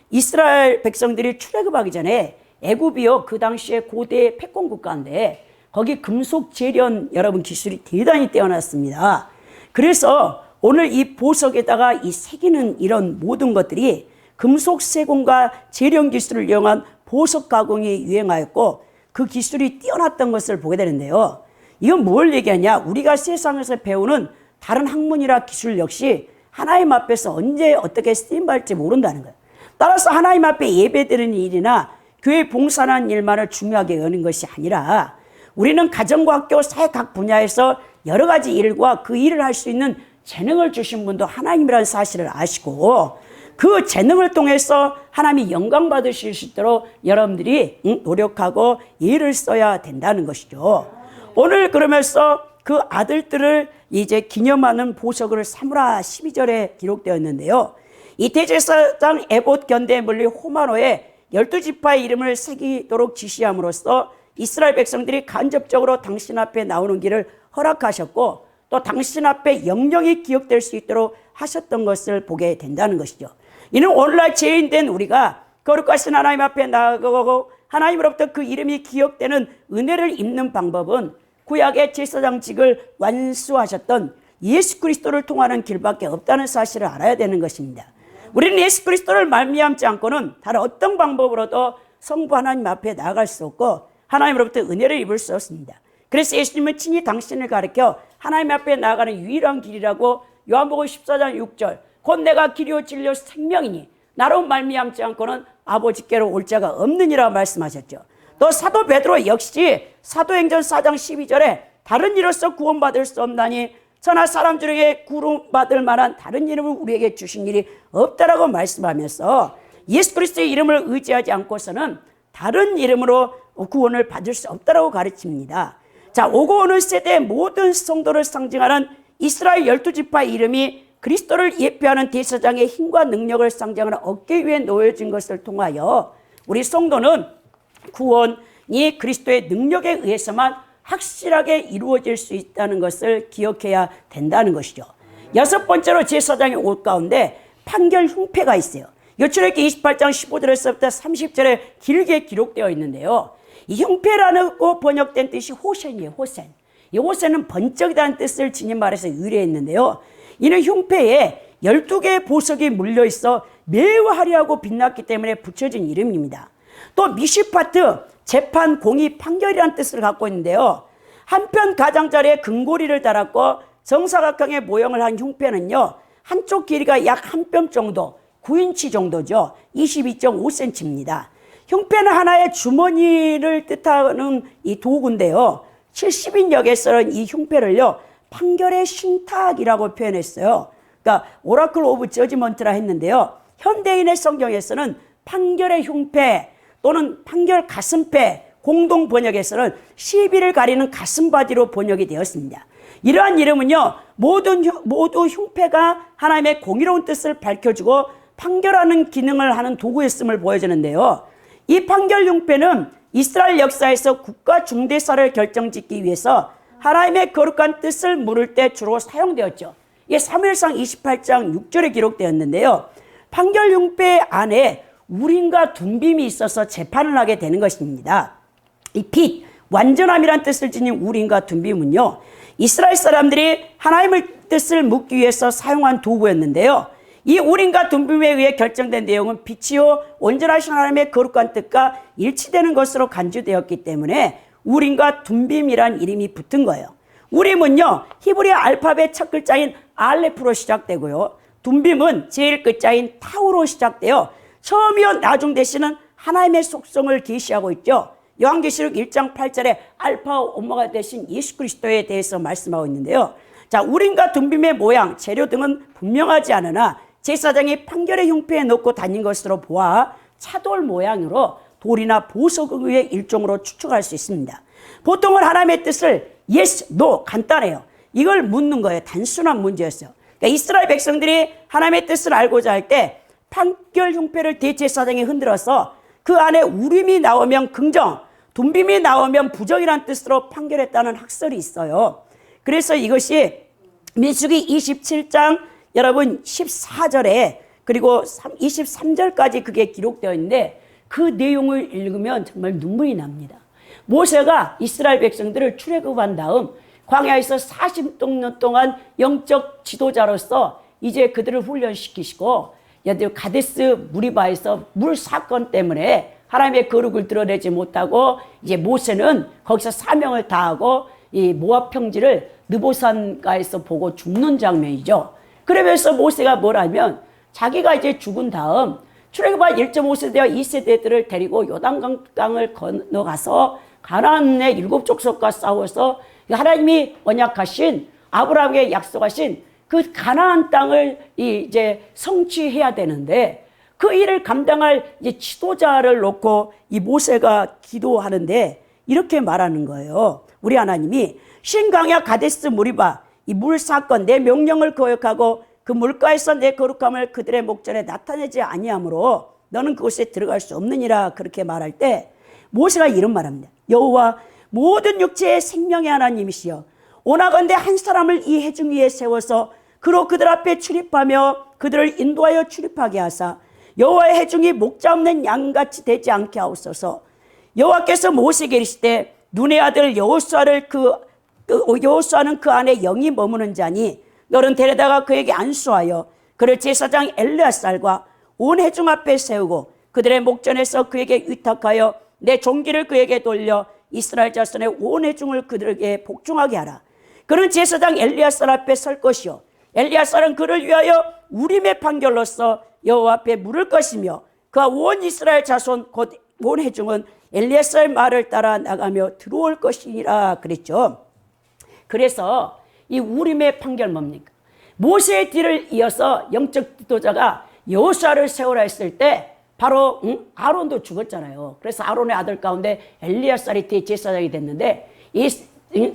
이스라엘 백성들이 출애굽하기 전에 애굽이요, 그 당시에 고대 패권 국가인데 거기 금속 재련 여러분 기술이 대단히 뛰어났습니다. 그래서 오늘 이 보석에다가 이 새기는 이런 모든 것들이 금속 세공과 재련 기술을 이용한 보석 가공이 유행하였고 그 기술이 뛰어났던 것을 보게 되는데요. 이건 뭘 얘기하냐? 우리가 세상에서 배우는 다른 학문이나 기술 역시 하나님 앞에서 언제 어떻게 쓰임받을지 모른다는 거예요. 따라서 하나님 앞에 예배드리는 일이나 교회 봉사하는 일만을 중요하게 여는 것이 아니라 우리는 가정과 학교, 사회 각 분야에서 여러 가지 일과 그 일을 할 수 있는 재능을 주신 분도 하나님이라는 사실을 아시고 그 재능을 통해서 하나님이 영광 받으실 수 있도록 여러분들이 노력하고 일을 써야 된다는 것이죠. 오늘 그러면서 그 아들들을 이제 기념하는 보석을 사무라 12절에 기록되어 있는데요. 이 대제사장 에봇 견대에 물린 호마노에 12지파의 이름을 새기도록 지시함으로써 이스라엘 백성들이 간접적으로 당신 앞에 나오는 길을 허락하셨고 또 당신 앞에 영영이 기억될 수 있도록 하셨던 것을 보게 된다는 것이죠. 이는 오늘날 죄인된 우리가 거룩하신 하나님 앞에 나아가고 하나님으로부터 그 이름이 기억되는 은혜를 입는 방법은 구약의 제사장직을 완수하셨던 예수 그리스도를 통하는 길밖에 없다는 사실을 알아야 되는 것입니다. 우리는 예수 그리스도를 말미암지 않고는 다른 어떤 방법으로도 성부 하나님 앞에 나아갈 수 없고 하나님으로부터 은혜를 입을 수 없습니다. 그래서 예수님은 친히 당신을 가리켜 하나님 앞에 나아가는 유일한 길이라고 요한복음 14장 6절 곧 내가 길이요 진리요 생명이니 나로 말미암지 않고는 아버지께로 올 자가 없느니라 말씀하셨죠. 또 사도 베드로 역시 사도행전 4장 12절에 다른 이로서 구원받을 수 없나니 천하 사람 중에 구원받을 만한 다른 이름을 우리에게 주신 일이 없다라고 말씀하면서 예수 그리스도의 이름을 의지하지 않고서는 다른 이름으로 구원을 받을 수 없다라고 가르칩니다. 자, 오고 오는 세대의 모든 성도를 상징하는 이스라엘 12지파의 이름이 그리스도를 예표하는 대제사장의 힘과 능력을 상징하는 어깨 위에 놓여진 것을 통하여 우리 성도는 구원이 그리스도의 능력에 의해서만 확실하게 이루어질 수 있다는 것을 기억해야 된다는 것이죠. 여섯 번째로 제사장의 옷 가운데 판결 흉패가 있어요. 요출애기 28장 15절에서부터 30절에 길게 기록되어 있는데요. 이 흉패라고 번역된 뜻이 호센이에요. 호센. 이 호센은 번쩍이라는 뜻을 지닌 말에서 유래했는데요. 이는 흉패에 12개의 보석이 물려 있어 매우 화려하고 빛났기 때문에 붙여진 이름입니다. 또 미시파트, 재판, 공의, 판결이라는 뜻을 갖고 있는데요. 한편 가장자리에 금고리를 달았고 정사각형의 모형을 한 흉패는요. 한쪽 길이가 약 한 뼘 정도, 9인치 정도죠. 22.5cm입니다. 흉패는 하나의 주머니를 뜻하는 이 도구인데요. 70인역에서는 이 흉패를요. 판결의 신탁이라고 표현했어요. 그러니까 오라클 오브 저지먼트라 했는데요. 현대인의 성경에서는 판결의 흉패 또는 판결 가슴패, 공동 번역에서는 시비를 가리는 가슴바지로 번역이 되었습니다. 이러한 이름은요. 모두 흉패가 하나님의 공의로운 뜻을 밝혀주고 판결하는 기능을 하는 도구였음을 보여주는데요. 이 판결 흉패는 이스라엘 역사에서 국가 중대사를 결정짓기 위해서 하나님의 거룩한 뜻을 물을 때 주로 사용되었죠. 이게 사무엘상 28장 6절에 기록되었는데요. 판결 흉패 안에 우림과 둠빔이 있어서 재판을 하게 되는 것입니다. 이 빛, 완전함이란 뜻을 지닌 우림과 둠빔은요. 이스라엘 사람들이 하나님의 뜻을 묻기 위해서 사용한 도구였는데요. 이 우림과 둠빔에 의해 결정된 내용은 빛이요 온전하신 하나님의 거룩한 뜻과 일치되는 것으로 간주되었기 때문에 우림과 둠빔이란 이름이 붙은 거예요. 우림은요 히브리 알파벳 첫 글자인 알레프로 시작되고요. 둠빔은 제일 끝자인 타우로 시작되어 처음이요 나중 대신은 하나님의 속성을 계시하고 있죠. 요한계시록 1장 8절에 알파와 오메가 되신 예수 그리스도에 대해서 말씀하고 있는데요. 자, 우림과 둠빔의 모양, 재료 등은 분명하지 않으나 제사장이 판결의 흉패에 넣고 다닌 것으로 보아 차돌 모양으로 돌이나 보석의 일종으로 추측할 수 있습니다. 보통은 하나님의 뜻을 yes, no 간단해요. 이걸 묻는 거예요. 단순한 문제였어요. 그러니까 이스라엘 백성들이 하나님의 뜻을 알고자 할 때 판결 흉패를 대제사장이 흔들어서 그 안에 우림이 나오면 긍정, 둠빔이 나오면 부정이라는 뜻으로 판결했다는 학설이 있어요. 그래서 이것이 민수기 27장 여러분 14절에 그리고 23절까지 그게 기록되어 있는데 그 내용을 읽으면 정말 눈물이 납니다. 모세가 이스라엘 백성들을 출애굽한 다음 광야에서 40년 동안 영적 지도자로서 이제 그들을 훈련시키시고 가데스 무리바에서 물 사건 때문에 하나님의 거룩을 드러내지 못하고 이제 모세는 거기서 사명을 다하고 이 모압 평지를 느보산가에서 보고 죽는 장면이죠. 그러면서 모세가 뭐라면 자기가 이제 죽은 다음 출애굽하 1.5세대와 2세대들을 데리고 요단강을 건너가서 가나안의 7족속과 싸워서 하나님이 언약하신 아브라함에게 약속하신 그 가나안 땅을 이제 성취해야 되는데 그 일을 감당할 이제 지도자를 놓고 이 모세가 기도하는데 이렇게 말하는 거예요. 우리 하나님이 신강야 가데스 무리바 이 물 사건 내 명령을 거역하고 그 물가에서 내 거룩함을 그들의 목전에 나타내지 아니하므로 너는 그곳에 들어갈 수 없느니라 그렇게 말할 때 모세가 이런 말합니다. 여호와 모든 육체의 생명의 하나님이시여 오나건대 한 사람을 이 회중 위에 세워서 그로 그들 앞에 출입하며 그들을 인도하여 출입하게 하사 여호와의 회중이 목자 없는 양같이 되지 않게 하옵소서. 여호와께서 모세에게 이르시되 눈의 아들 여호수아는 그 안에 영이 머무는 자니 너는 데려다가 그에게 안수하여 그를 제사장 엘르아살과 온 회중 앞에 세우고 그들의 목전에서 그에게 위탁하여 내 종기를 그에게 돌려 이스라엘 자손의 온 회중을 그들에게 복종하게 하라. 그는 제사장 엘리야살 앞에 설 것이요 엘리야살은 그를 위하여 우림의 판결로서 여호와 앞에 물을 것이며 그와 온 이스라엘 자손 곧 온 회중은 엘리야살 말을 따라 나가며 들어올 것이니라 그랬죠. 그래서 이 우림의 판결 뭡니까? 모세의 뒤를 이어서 영적 지도자가 여호수아를 세우라 했을 때 바로 아론도 죽었잖아요. 그래서 아론의 아들 가운데 엘리야살이 대제사장이 됐는데 이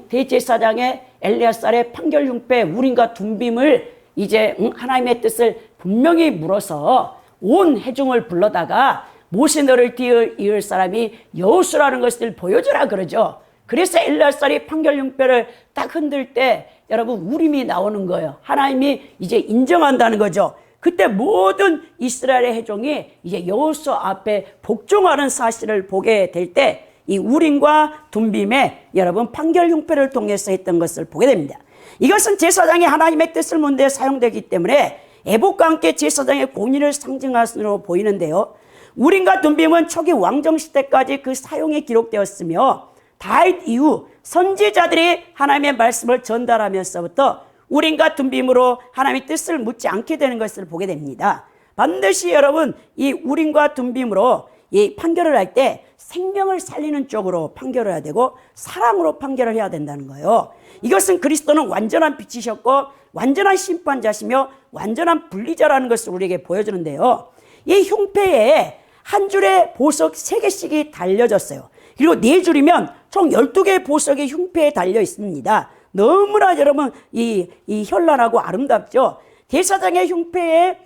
대제사장의 엘리야살의 판결 흉패 우림과 둠빔을 이제 하나님의 뜻을 분명히 물어서 온 회중을 불러다가 모세 너를 이을 사람이 여호수아라는 것을 보여주라 그러죠. 그래서 엘리야살이 판결 흉패를 딱 흔들 때 여러분 우림이 나오는 거예요. 하나님이 이제 인정한다는 거죠. 그때 모든 이스라엘의 회중이 이제 여호수아 앞에 복종하는 사실을 보게 될 때 이 우림과 둠빔에 여러분 판결 흉패를 통해서 했던 것을 보게 됩니다. 이것은 제사장이 하나님의 뜻을 묻는 데 사용되기 때문에 애복과 함께 제사장의 공의를 상징하는 것으로 보이는데요. 우림과 둠빔은 초기 왕정시대까지 그 사용이 기록되었으며 다윗 이후 선지자들이 하나님의 말씀을 전달하면서부터 우림과 둠빔으로 하나님의 뜻을 묻지 않게 되는 것을 보게 됩니다. 반드시 여러분 이 우림과 둠빔으로 이 판결을 할 때 생명을 살리는 쪽으로 판결을 해야 되고 사랑으로 판결을 해야 된다는 거예요. 이것은 그리스도는 완전한 빛이셨고 완전한 심판자시며 완전한 분리자라는 것을 우리에게 보여주는데요. 이 흉패에 한 줄의 보석 3개씩이 달려졌어요. 그리고 4줄이면 총 12개의 보석이 흉패에 달려 있습니다. 너무나 여러분 이 현란하고 아름답죠. 대사장의 흉패에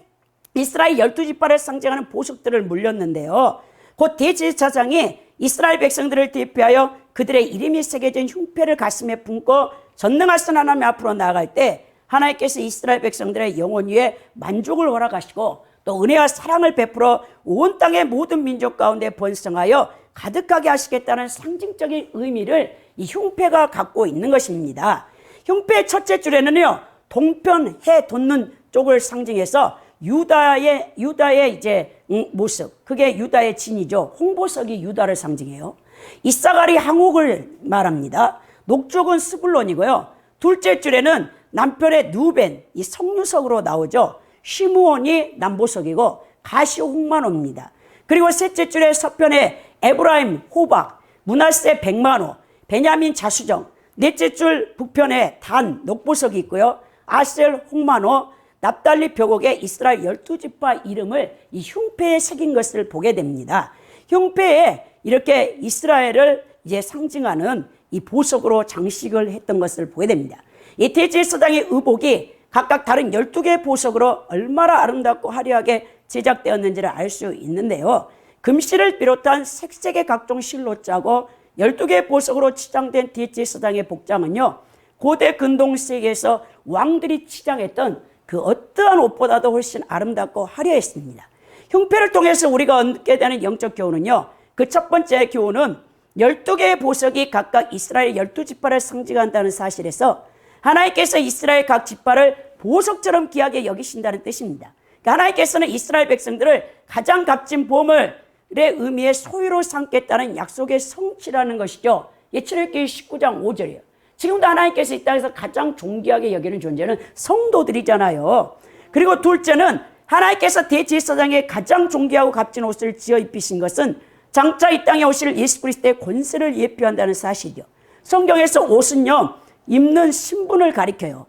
이스라엘 12지파를 상징하는 보석들을 물렸는데요. 곧 대제사장이 이스라엘 백성들을 대표하여 그들의 이름이 새겨진 흉패를 가슴에 품고 전능하신 하나님 앞으로 나아갈 때 하나님께서 이스라엘 백성들의 영혼 위에 만족을 허락하시고 또 은혜와 사랑을 베풀어 온 땅의 모든 민족 가운데 번성하여 가득하게 하시겠다는 상징적인 의미를 이 흉패가 갖고 있는 것입니다. 흉패의 첫째 줄에는요, 동편 해 돋는 쪽을 상징해서 유다의 이제 모습, 그게 유다의 진이죠. 홍보석이 유다를 상징해요. 이사갈이 항옥을 말합니다. 녹쪽은 스불론이고요. 둘째 줄에는 남편의 누벤, 이 성류석으로 나오죠. 시므온이 남보석이고 가시 홍만호입니다. 그리고 셋째 줄에 서편에 에브라임 호박, 므낫세 백만호, 베냐민 자수정, 넷째 줄 북편에 단 녹보석이 있고요. 아셀 홍만호, 납달리 벽옥에 이스라엘 12지파 이름을 이 흉패에 새긴 것을 보게 됩니다. 흉패에 이렇게 이스라엘을 이제 상징하는 이 보석으로 장식을 했던 것을 보게 됩니다. 이 대제사장의 의복이 각각 다른 12개의 보석으로 얼마나 아름답고 화려하게 제작되었는지를 알 수 있는데요. 금실을 비롯한 색색의 각종 실로 짜고 12개의 보석으로 치장된 대제사장의 복장은요, 고대 근동 세계에서 왕들이 치장했던 그 어떠한 옷보다도 훨씬 아름답고 화려했습니다. 흉패를 통해서 우리가 얻게 되는 영적 교훈은요, 그 첫 번째 교훈은 12개의 보석이 각각 이스라엘 12지파를 상징한다는 사실에서 하나님께서 이스라엘 각 지파를 보석처럼 귀하게 여기신다는 뜻입니다. 그러니까 하나님께서는 이스라엘 백성들을 가장 값진 보물의 의미의 소유로 삼겠다는 약속의 성취라는 것이죠. 출애굽기 19장 5절이에요. 지금도 하나님께서 이 땅에서 가장 존귀하게 여기는 존재는 성도들이잖아요. 그리고 둘째는 하나님께서 대제사장의 가장 존귀하고 값진 옷을 지어 입히신 것은 장차 이 땅에 오실 예수 그리스도의 권세를 예표한다는 사실이요. 성경에서 옷은요, 입는 신분을 가리켜요.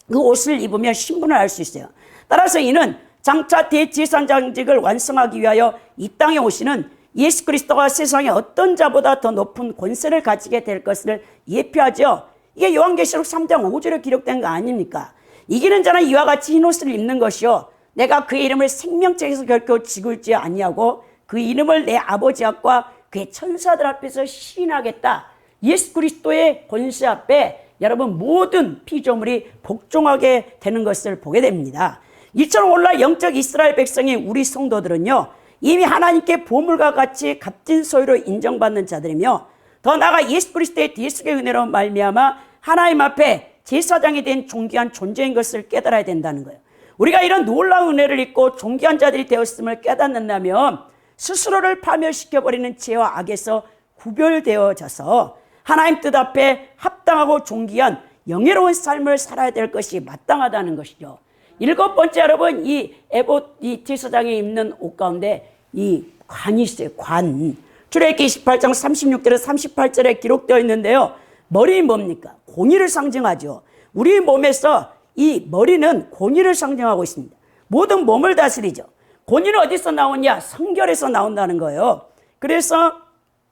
그 옷을 입으면 신분을 알 수 있어요. 따라서 이는 장차 대제사장직을 완성하기 위하여 이 땅에 오시는 예수 그리스도가 세상의 어떤 자보다 더 높은 권세를 가지게 될 것을 예표하죠. 이게 요한계시록 3장 5절에 기록된 거 아닙니까? 이기는 자는 이와 같이 흰 옷을 입는 것이요, 내가 그의 이름을 생명책에서 결코 지울지 아니하고 그 이름을 내 아버지 앞과 그의 천사들 앞에서 시인하겠다. 예수 그리스도의 권세 앞에 여러분 모든 피조물이 복종하게 되는 것을 보게 됩니다. 이처럼 오늘날 영적 이스라엘 백성이 우리 성도들은요, 이미 하나님께 보물과 같이 값진 소유로 인정받는 자들이며 더 나아가 예수 그리스도의 대속의 은혜로 말미암아 하나님 앞에 제사장이 된 존귀한 존재인 것을 깨달아야 된다는 거예요. 우리가 이런 놀라운 은혜를 입고 존귀한 자들이 되었음을 깨닫는다면 스스로를 파멸시켜버리는 죄와 악에서 구별되어져서 하나님 뜻 앞에 합당하고 존귀한 영예로운 삶을 살아야 될 것이 마땅하다는 것이죠. 7번째, 여러분, 이 제사장이 입는 옷 가운데 이 관이 있어요. 관. 출애굽기 28장 36절에서 38절에 기록되어 있는데요. 머리 뭡니까? 공의를 상징하죠. 우리 몸에서 이 머리는 공의를 상징하고 있습니다. 모든 몸을 다스리죠. 공의는 어디서 나오냐? 성결에서 나온다는 거예요. 그래서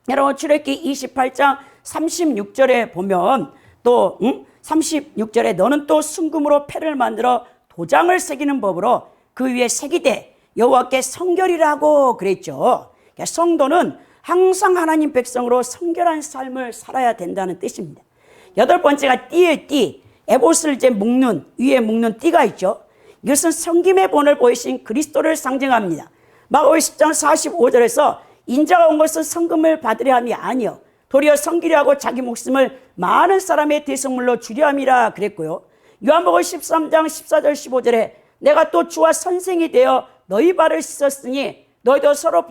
여러분 출애굽기 28장 36절에 보면 또 36절에 너는 또 순금으로 패를 만들어 도장을 새기는 법으로 그 위에 새기되 여호와께 성결이라고 그랬죠. 그러니까 성도는 항상 하나님 백성으로 성결한 삶을 살아야 된다는 뜻입니다. 8번째가 띠의 띠. 에봇을 이제 묶는, 위에 묶는 띠가 있죠. 이것은 섬김의 본을 보이신 그리스도를 상징합니다. 마가복음 10장 45절에서 인자가 온 것은 성금을 받으려 함이 아니요 도리어 섬기려 하고 자기 목숨을 많은 사람의 대속물로 주려 함이라 그랬고요. 요한복음 13장 14절 15절에 내가 또 주와 선생이 되어 너희 발을 씻었으니 너희도 서로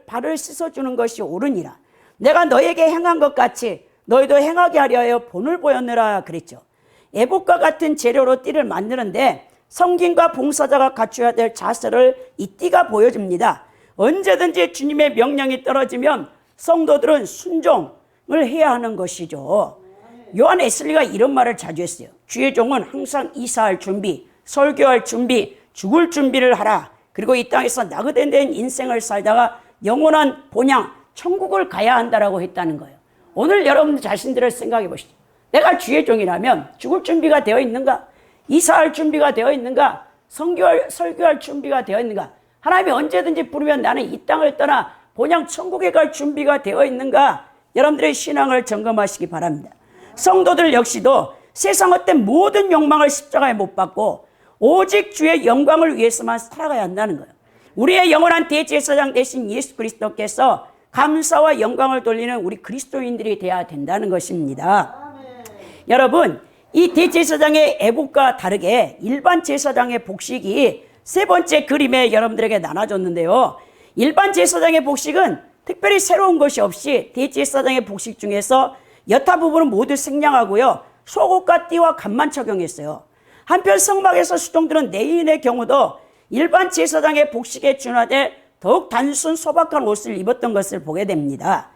발을 씻어주는 것이 옳으니라. 내가 너에게 행한 것 같이 너희도 행하게 하려 하여 본을 보였느라 그랬죠. 에봇과 같은 재료로 띠를 만드는데 섬김과 봉사자가 갖춰야 될 자세를 이 띠가 보여줍니다. 언제든지 주님의 명령이 떨어지면 성도들은 순종을 해야 하는 것이죠. 요한 웨슬리가 이런 말을 자주 했어요. 주의 종은 항상 이사할 준비, 설교할 준비, 죽을 준비를 하라. 그리고 이 땅에서 나그네된 인생을 살다가 영원한 본향, 천국을 가야 한다라고 했다는 거예요. 오늘 여러분 자신들을 생각해 보시죠. 내가 주의 종이라면 죽을 준비가 되어 있는가? 이사할 준비가 되어 있는가? 설교할 준비가 되어 있는가? 하나님이 언제든지 부르면 나는 이 땅을 떠나 본향 천국에 갈 준비가 되어 있는가? 여러분들의 신앙을 점검하시기 바랍니다. 성도들 역시도 세상 어떤 모든 욕망을 십자가에 못 박고 오직 주의 영광을 위해서만 살아가야 한다는 거예요. 우리의 영원한 대제사장 되신 예수 그리스도께서 감사와 영광을 돌리는 우리 그리스도인들이 되어야 된다는 것입니다. 여러분, 이 대제사장의 에봇과 다르게 일반 제사장의 복식이 세 번째 그림에 여러분들에게 나눠줬는데요. 일반 제사장의 복식은 특별히 새로운 것이 없이 대제사장의 복식 중에서 여타 부분은 모두 생략하고요. 속옷과 띠와 갓만 착용했어요. 한편 성막에서 수종드는 내인의 경우도 일반 제사장의 복식에 준하되 더욱 단순 소박한 옷을 입었던 것을 보게 됩니다.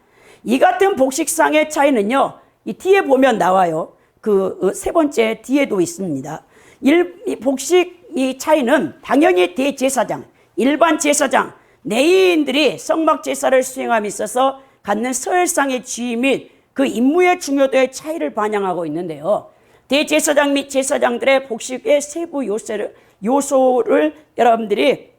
이 같은 복식상의 차이는요. 이 뒤에 보면 나와요. 그 세 번째 뒤에도 있습니다. 이 복식 이 차이는 당연히 대제사장, 일반 제사장, 내인들이 성막 제사를 수행함에 있어서 갖는 서열상의 지위 및 그 임무의 중요도의 차이를 반영하고 있는데요. 대제사장 및 제사장들의 복식의 세부 요소를 여러분들이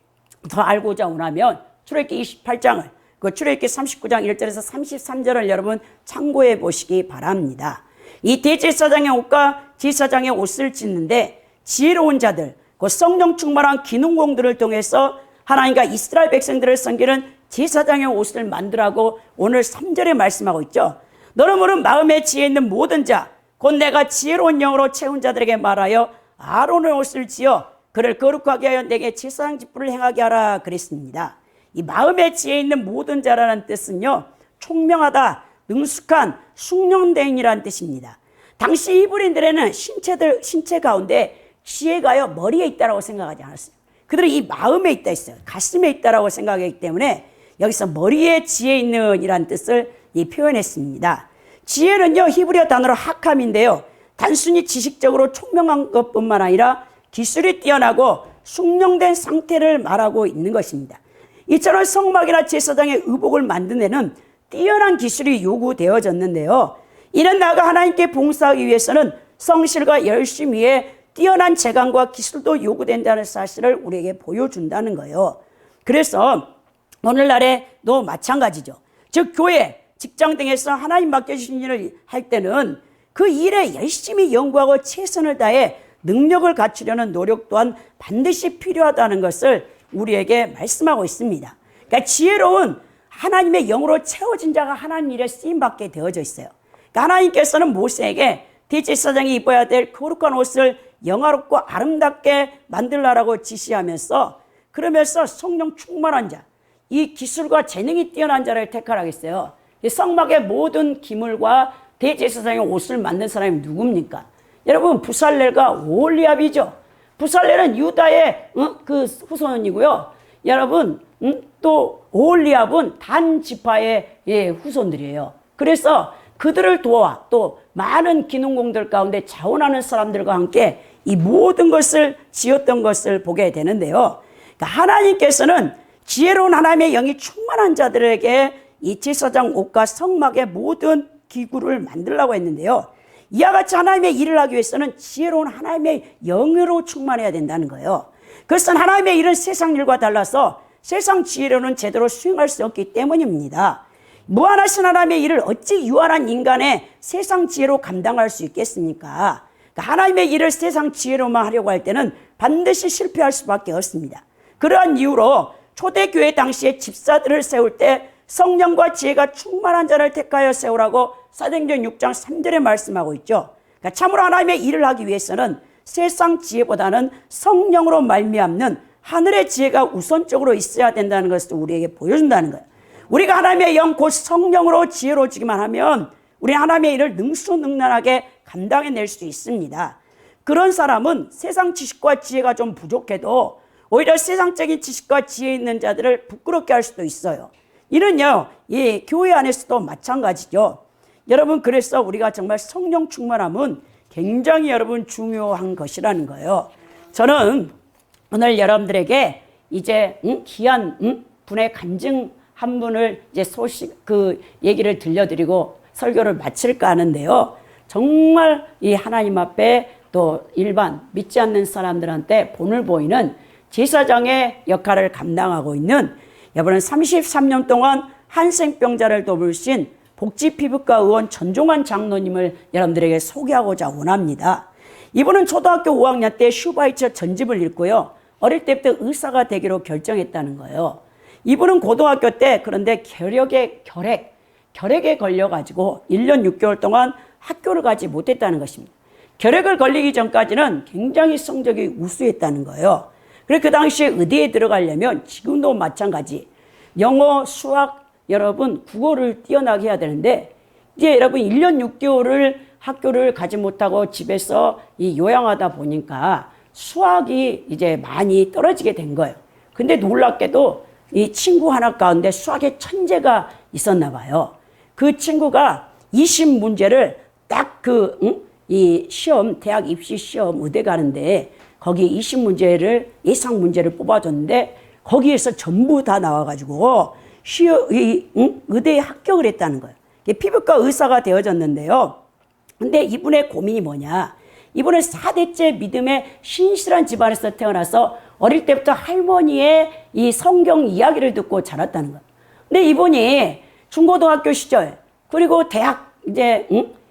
더 알고자 원하면 출애굽기 28장을 그 출애굽기 39장 1절에서 33절을 여러분 참고해 보시기 바랍니다. 이 대제사장의 옷과 제사장의 옷을 짓는데 지혜로운 자들, 그 성령 충만한 기능공들을 통해서 하나님과 이스라엘 백성들을 섬기는 제사장의 옷을 만들라고 오늘 3절에 말씀하고 있죠. 너는 마음에 지혜 있는 모든 자, 곧 내가 지혜로운 영으로 채운 자들에게 말하여 아론의 옷을 지어 그를 거룩하게 하여 내게 제사장 직분을 행하게 하라 그랬습니다. 이 마음에 지혜 있는 모든 자라는 뜻은요, 총명하다, 능숙한, 숙련대인이라는 뜻입니다. 당시 히브리인들에는 신체 가운데 지혜가요 머리에 있다라고 생각하지 않았어요. 그들은 이 마음에 있다 했어요. 가슴에 있다라고 생각했기 때문에 여기서 머리에 지혜 있는 이란 뜻을 표현했습니다. 지혜는요, 히브리어 단어로 하캄인데요. 단순히 지식적으로 총명한 것뿐만 아니라 기술이 뛰어나고 숙련된 상태를 말하고 있는 것입니다. 이처럼 성막이나 제사장의 의복을 만드는 데는 뛰어난 기술이 요구되어졌는데요. 이는 나아가 하나님께 봉사하기 위해서는 성실과 열심히에 뛰어난 재간과 기술도 요구된다는 사실을 우리에게 보여준다는 거예요. 그래서 오늘날에도 마찬가지죠. 즉 교회, 직장 등에서 하나님 맡겨주신 일을 할 때는 그 일에 열심히 연구하고 최선을 다해 능력을 갖추려는 노력 또한 반드시 필요하다는 것을 우리에게 말씀하고 있습니다. 그러니까 지혜로운 하나님의 영으로 채워진 자가 하나님 일에 쓰임받게 되어져 있어요. 그러니까 하나님께서는 모세에게 대제사장이 입어야 될 거룩한 옷을 영화롭고 아름답게 만들라라고 지시하면서 그러면서 성령 충만한 자, 이 기술과 재능이 뛰어난 자를 택하라고 했어요. 성막의 모든 기물과 대제사장의 옷을 만든 사람이 누굽니까? 여러분, 부살렐과 오홀리압이죠. 부살렐은 유다의 그 후손이고요. 여러분, 또 오홀리압은 단 지파의 후손들이에요. 그래서 그들을 도와 또 많은 기능공들 가운데 자원하는 사람들과 함께 이 모든 것을 지었던 것을 보게 되는데요. 그러니까 하나님께서는 지혜로운 하나님의 영이 충만한 자들에게 이 제사장 옷과 성막의 모든 기구를 만들라고 했는데요. 이와 같이 하나님의 일을 하기 위해서는 지혜로운 하나님의 영으로 충만해야 된다는 거예요. 그것은 하나님의 일은 세상 일과 달라서 세상 지혜로는 제대로 수행할 수 없기 때문입니다. 무한하신 하나님의 일을 어찌 유한한 인간의 세상 지혜로 감당할 수 있겠습니까? 그러니까 하나님의 일을 세상 지혜로만 하려고 할 때는 반드시 실패할 수밖에 없습니다. 그러한 이유로 초대교회 당시에 집사들을 세울 때 성령과 지혜가 충만한 자를 택하여 세우라고 사도행전 6장 3절에 말씀하고 있죠. 그러니까 참으로 하나님의 일을 하기 위해서는 세상 지혜보다는 성령으로 말미암는 하늘의 지혜가 우선적으로 있어야 된다는 것을 우리에게 보여준다는 거예요. 우리가 하나님의 영 곧 성령으로 지혜로워지기만 하면 우리 하나님의 일을 능수능란하게 감당해낼 수 있습니다. 그런 사람은 세상 지식과 지혜가 좀 부족해도 오히려 세상적인 지식과 지혜 있는 자들을 부끄럽게 할 수도 있어요. 이는요, 이 교회 안에서도 마찬가지죠. 여러분, 그래서 우리가 정말 성령 충만함은 굉장히 여러분 중요한 것이라는 거예요. 저는 오늘 여러분들에게 이제 귀한 분의 간증 한 분을 이제 얘기를 들려드리고 설교를 마칠까 하는데요. 정말 이 하나님 앞에 또 일반 믿지 않는 사람들한테 본을 보이는 제사장의 역할을 감당하고 있는 여러분은 33년 동안 한생병자를 돕으신 복지피부과 의원 전종환 장로님을 여러분들에게 소개하고자 원합니다. 이분은 초등학교 5학년 때 슈바이처 전집을 읽고요. 어릴 때부터 의사가 되기로 결정했다는 거예요. 이분은 고등학교 때 그런데 결핵에 걸려가지고 1년 6개월 동안 학교를 가지 못했다는 것입니다. 결핵을 걸리기 전까지는 굉장히 성적이 우수했다는 거예요. 그래서 그 당시에 의대에 들어가려면 지금도 마찬가지 영어, 수학, 여러분 국어를 뛰어나게 해야 되는데 이제 여러분 1년 6개월을 학교를 가지 못하고 집에서 요양하다 보니까 수학이 이제 많이 떨어지게 된 거예요. 근데 놀랍게도 이 친구 하나 가운데 수학의 천재가 있었나 봐요. 그 친구가 20문제를 딱 이 시험, 대학 입시 시험 의대 가는데 거기 20문제를 예상 문제를 뽑아줬는데 거기에서 전부 다 나와가지고 의대에 합격을 했다는 거예요. 피부과 의사가 되어졌는데요. 근데 이분의 고민이 뭐냐? 이분은 4대째 믿음의 신실한 집안에서 태어나서 어릴 때부터 할머니의 이 성경 이야기를 듣고 자랐다는 거예요. 근데 이분이 중고등학교 시절 그리고 대학 이제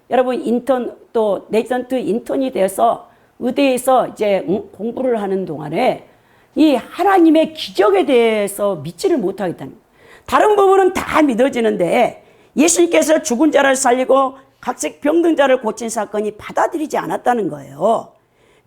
여러분 인턴 또 레지던트 인턴이 돼서 의대에서 이제 공부를 하는 동안에 이 하나님의 기적에 대해서 믿지를 못하겠다는 거예요. 다른 부분은 다 믿어지는데 예수님께서 죽은 자를 살리고 각색 병든 자를 고친 사건이 받아들이지 않았다는 거예요.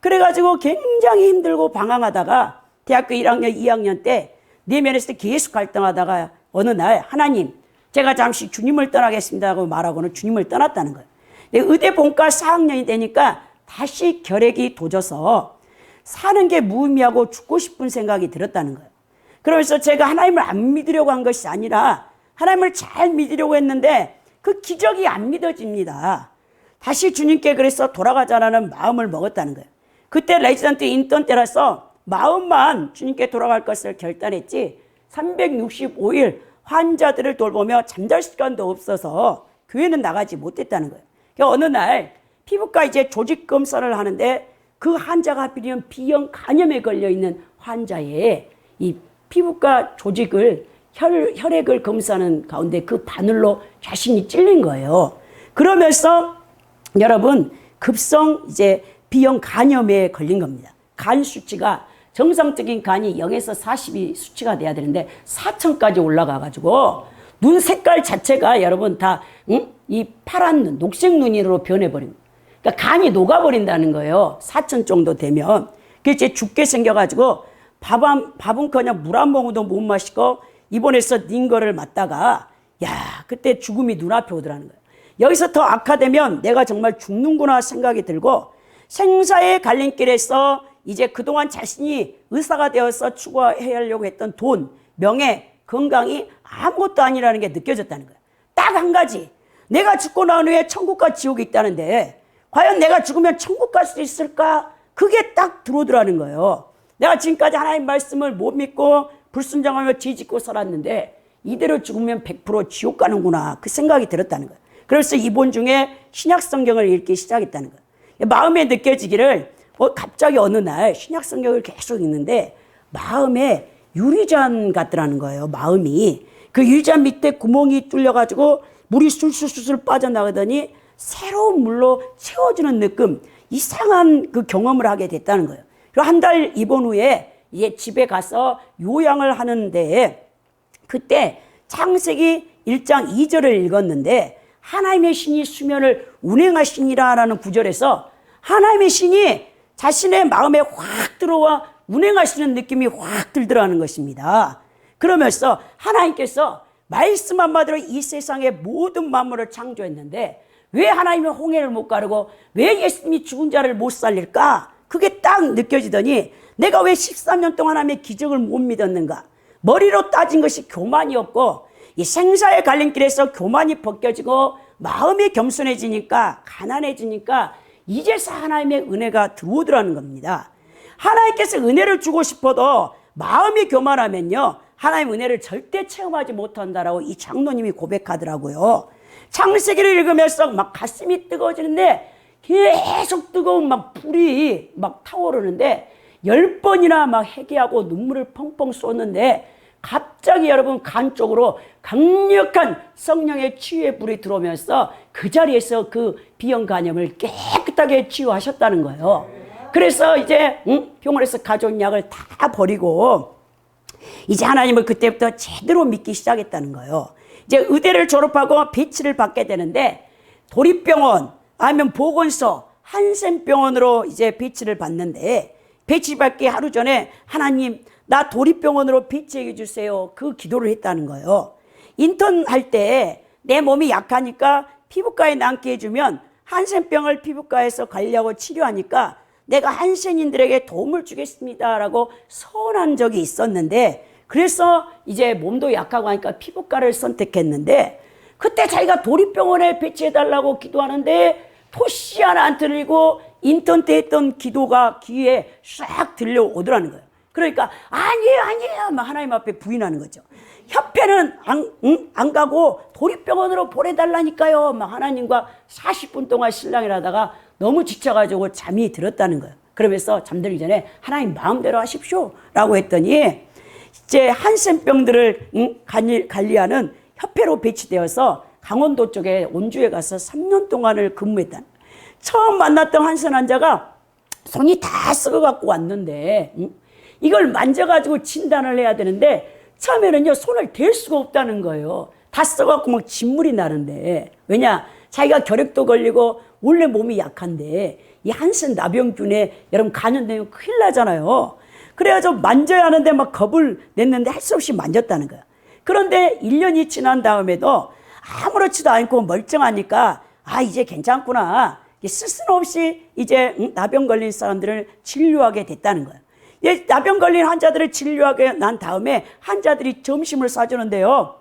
그래가지고 굉장히 힘들고 방황하다가 대학교 1학년, 2학년 때 내면에서 계속 갈등하다가 어느 날 하나님 제가 잠시 주님을 떠나겠습니다 하고 말하고는 주님을 떠났다는 거예요. 의대 본과 4학년이 되니까 다시 결핵이 도져서 사는 게 무의미하고 죽고 싶은 생각이 들었다는 거예요. 그러면서 제가 하나님을 안 믿으려고 한 것이 아니라 하나님을 잘 믿으려고 했는데 그 기적이 안 믿어집니다. 다시 주님께 그래서 돌아가자라는 마음을 먹었다는 거예요. 그때 레지던트 인턴 때라서 마음만 주님께 돌아갈 것을 결단했지 365일 환자들을 돌보며 잠잘 시간도 없어서 교회는 나가지 못했다는 거예요. 그러니까 어느 날 피부과 이제 조직 검사를 하는데 그 환자가 하필이면 B형 간염에 걸려 있는 환자의 이 피부과 조직을 혈액을 검사하는 가운데 그 바늘로 자신이 찔린 거예요. 그러면서 여러분 급성 이제 B형 간염에 걸린 겁니다. 간 수치가 정상적인 간이 0에서 40이 수치가 돼야 되는데 4천까지 올라가 가지고 눈 색깔 자체가 여러분 다 이 파란 눈, 녹색 눈으로 변해버립니다. 그러니까 간이 녹아버린다는 거예요. 4천 정도 되면. 그게 이제 죽게 생겨가지고 밥은커녕 물 한 모금도 못 마시고 입원해서 링거를 맞다가 야 그때 죽음이 눈앞에 오더라는 거예요. 여기서 더 악화되면 내가 정말 죽는구나 생각이 들고 생사의 갈림길에서 이제 그동안 자신이 의사가 되어서 추구하려고 했던 돈, 명예, 건강이 아무것도 아니라는 게 느껴졌다는 거예요. 딱 한 가지. 내가 죽고 난 후에 천국과 지옥이 있다는데 과연 내가 죽으면 천국 갈 수 있을까? 그게 딱 들어오더라는 거예요. 내가 지금까지 하나님 말씀을 못 믿고 불순종하며 뒤집고 살았는데 이대로 죽으면 100% 지옥 가는구나. 그 생각이 들었다는 거예요. 그래서 이번 중에 신약 성경을 읽기 시작했다는 거예요. 마음에 느껴지기를 갑자기 어느 날 신약 성경을 계속 읽는데 마음에 유리잔 같더라는 거예요. 마음이. 그 유리잔 밑에 구멍이 뚫려가지고 물이 술술술 빠져나가더니 새로운 물로 채워주는 느낌, 이상한 그 경험을 하게 됐다는 거예요. 그리고 한 달 입원 후에 이제 집에 가서 요양을 하는데 그때 창세기 1장 2절을 읽었는데 하나님의 신이 수면을 운행하시니라라는 구절에서 하나님의 신이 자신의 마음에 확 들어와 운행하시는 느낌이 확 들더라는 것입니다. 그러면서 하나님께서 말씀 한마디로 이 세상의 모든 만물을 창조했는데 왜 하나님의 홍해를 못 가르고 왜 예수님이 죽은 자를 못 살릴까? 그게 딱 느껴지더니 내가 왜 13년 동안 하나님의 기적을 못 믿었는가? 머리로 따진 것이 교만이었고 이 생사의 갈림길에서 교만이 벗겨지고 마음이 겸손해지니까 가난해지니까 이제서 하나님의 은혜가 들어오더라는 겁니다. 하나님께서 은혜를 주고 싶어도 마음이 교만하면요 하나님 은혜를 절대 체험하지 못한다라고 이 장로님이 고백하더라고요. 창세기를 읽으면서 막 가슴이 뜨거워지는데 계속 뜨거운 막 불이 막 타오르는데 10번이나 막 회개하고 눈물을 펑펑 쏟는데 갑자기 여러분 간 쪽으로 강력한 성령의 치유의 불이 들어오면서 그 자리에서 그 B형 간염을 깨끗하게 치유하셨다는 거예요. 그래서 이제 병원에서 가져온 약을 다 버리고 이제 하나님을 그때부터 제대로 믿기 시작했다는 거예요. 이제 의대를 졸업하고 배치를 받게 되는데 도립병원 아니면 보건소 한센병원으로 이제 배치를 받는데 배치 받기 하루 전에 하나님 나 도립병원으로 배치해 주세요. 그 기도를 했다는 거예요. 인턴 할 때 내 몸이 약하니까 피부과에 남게 해주면 한센병을 피부과에서 가려고 치료하니까 내가 한센인들에게 도움을 주겠습니다라고 서운한 적이 있었는데 그래서 이제 몸도 약하고 하니까 피부과를 선택했는데 그때 자기가 도립병원에 배치해달라고 기도하는데 토시 하나 안 들리고 인턴 때 했던 기도가 귀에 싹 들려오더라는 거예요. 그러니까 아니에요 막 하나님 앞에 부인하는 거죠. 협회는 안 가고 도립병원으로 보내달라니까요. 막 하나님과 40분 동안 신랑을 하다가 너무 지쳐가지고 잠이 들었다는 거예요. 그러면서 잠들기 전에 하나님 마음대로 하십시오 라고 했더니 이제 한센병들을 관리하는 협회로 배치되어서 강원도 쪽에 온주에 가서 3년 동안을 근무했다. 처음 만났던 한센 환자가 손이 다 썩어갖고 왔는데 이걸 만져가지고 진단을 해야 되는데 처음에는요 손을 댈 수가 없다는 거예요. 다 썩어갖고 막 진물이 나는데 왜냐 자기가 결핵도 걸리고 원래 몸이 약한데 이 한센 나병균에 여러분 감염되면 큰일 나잖아요. 그래가지고 만져야 하는데 막 겁을 냈는데 할 수 없이 만졌다는 거야. 그런데 1년이 지난 다음에도 아무렇지도 않고 멀쩡하니까 아 이제 괜찮구나. 스스럼 없이 이제 나병 걸린 사람들을 진료하게 됐다는 거예요. 나병 걸린 환자들을 진료하게 난 다음에 환자들이 점심을 싸주는데요.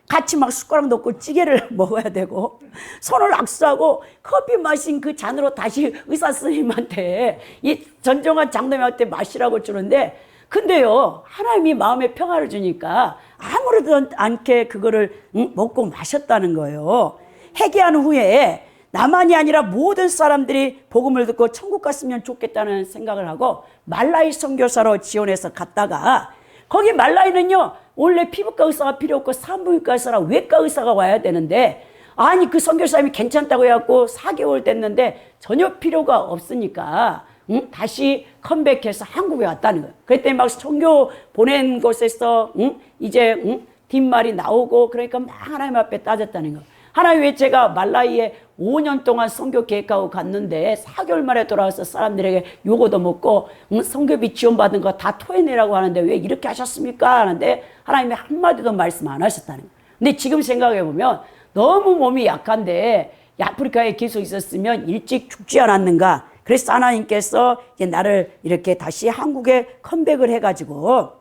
같이 막 숟가락 넣고 찌개를 먹어야 되고 손을 악수하고 커피 마신 그 잔으로 다시 의사 선생님한테 이 전정환 장로님한테 마시라고 주는데 근데요 하나님이 마음에 평화를 주니까 아무렇지도 않게 그거를 먹고 마셨다는 거예요. 회개한 후에 나만이 아니라 모든 사람들이 복음을 듣고 천국 갔으면 좋겠다는 생각을 하고 말라이 선교사로 지원해서 갔다가 거기 말라이는요 원래 피부과 의사가 필요 없고 산부인과 의사랑 외과 의사가 와야 되는데 아니 그 선교사님이 괜찮다고 해갖고 4개월 됐는데 전혀 필요가 없으니까 다시 컴백해서 한국에 왔다는 거예요. 그랬더니 막 선교 보낸 곳에서 이제 뒷말이 나오고 그러니까 막 하나님 앞에 따졌다는 거예요. 하나님 왜 제가 말라이에 5년 동안 선교 계획하고 갔는데 4개월 만에 돌아와서 사람들에게 요거도 먹고 선교비 지원받은 거 다 토해내라고 하는데 왜 이렇게 하셨습니까? 하는데 하나님이 한마디도 말씀 안 하셨다는 거예요. 근데 지금 생각해보면 너무 몸이 약한데 아프리카에 계속 있었으면 일찍 죽지 않았는가. 그래서 하나님께서 나를 이렇게 다시 한국에 컴백을 해가지고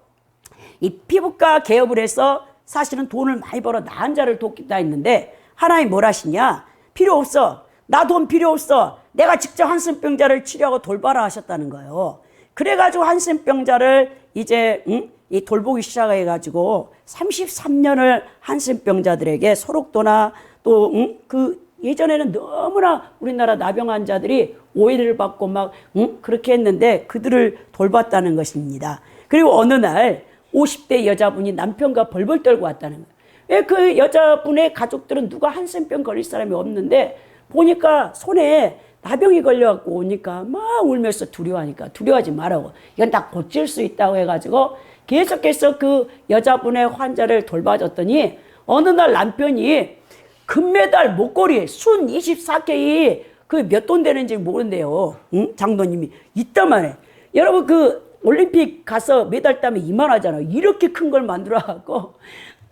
이 피부과 개업을 해서 사실은 돈을 많이 벌어 나 환자를 돕겠다 했는데 하나님 뭘 하시냐? 필요 없어. 나 돈 필요 없어. 내가 직접 한센병자를 치료하고 돌봐라 하셨다는 거예요. 그래가지고 한센병자를 이제 이 돌보기 시작해가지고 33년을 한센병자들에게 소록도나 또 그 예전에는 너무나 우리나라 나병 환자들이 오해를 받고 막 그렇게 했는데 그들을 돌봤다는 것입니다. 그리고 어느 날 50대 여자분이 남편과 벌벌 떨고 왔다는 거예요. 왜 그 여자분의 가족들은 누가 한센병 걸릴 사람이 없는데 보니까 손에 나병이 걸려갖고 오니까 막 울면서 두려워하지 말라고. 이건 다 고칠 수 있다고 해가지고 계속해서 그 여자분의 환자를 돌봐줬더니 어느 날 남편이 금메달 목걸이 순 24K 그 몇 돈 되는지 모른대요. 장로님이 이따 말해. 여러분 그 올림픽 가서 메달 따면 이만하잖아요. 이렇게 큰 걸 만들어갖고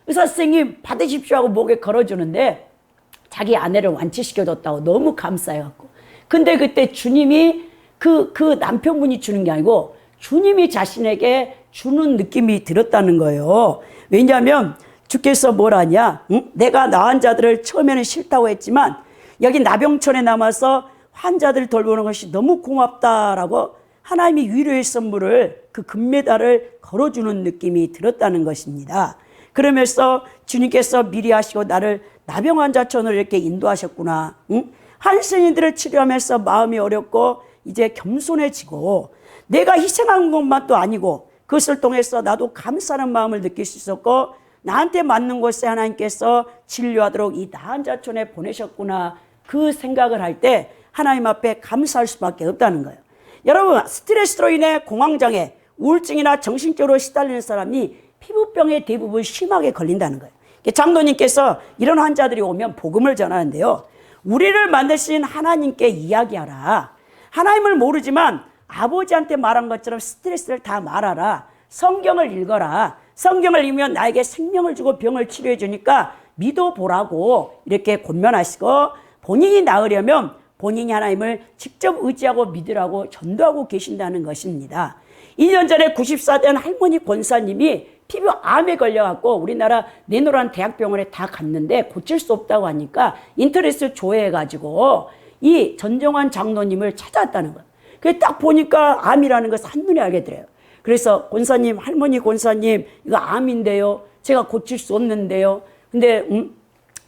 의사 선생님 받으십시오 하고 목에 걸어주는데 자기 아내를 완치시켜줬다고 너무 감사해갖고. 근데 그때 주님이 그 남편분이 주는 게 아니고 주님이 자신에게 주는 느낌이 들었다는 거예요. 왜냐하면 주께서 뭘 하냐? 내가 나 환자들을 처음에는 싫다고 했지만 여기 나병천에 남아서 환자들 돌보는 것이 너무 고맙다라고 하나님이 위로의 선물을 그 금메달을 걸어주는 느낌이 들었다는 것입니다. 그러면서 주님께서 미리 하시고 나를 나병 환자촌으로 이렇게 인도하셨구나. 한센인들을 치료하면서 마음이 어렵고 이제 겸손해지고 내가 희생한 것만도 아니고 그것을 통해서 나도 감사하는 마음을 느낄 수 있었고 나한테 맞는 곳에 하나님께서 진료하도록 이 나환자촌에 보내셨구나. 그 생각을 할 때 하나님 앞에 감사할 수밖에 없다는 거예요. 여러분 스트레스로 인해 공황장애, 우울증이나 정신적으로 시달리는 사람이 피부병에 대부분 심하게 걸린다는 거예요. 장로님께서 이런 환자들이 오면 복음을 전하는데요. 우리를 만드신 하나님께 이야기하라. 하나님을 모르지만 아버지한테 말한 것처럼 스트레스를 다 말하라. 성경을 읽어라. 성경을 읽으면 나에게 생명을 주고 병을 치료해 주니까 믿어보라고 이렇게 권면하시고 본인이 나으려면 본인이 하나님을 직접 의지하고 믿으라고 전도하고 계신다는 것입니다. 2년 전에 94된 할머니 권사님이 피부암에 걸려갖고 우리나라 내노란 대학병원에 다 갔는데 고칠 수 없다고 하니까 인터넷을 조회해가지고 이 전정환 장로님을 찾아왔다는 거예요. 그래서 딱 보니까 암이라는 것을 한눈에 알게 돼요. 그래서 권사님, 할머니 권사님, 이거 암인데요. 제가 고칠 수 없는데요. 근데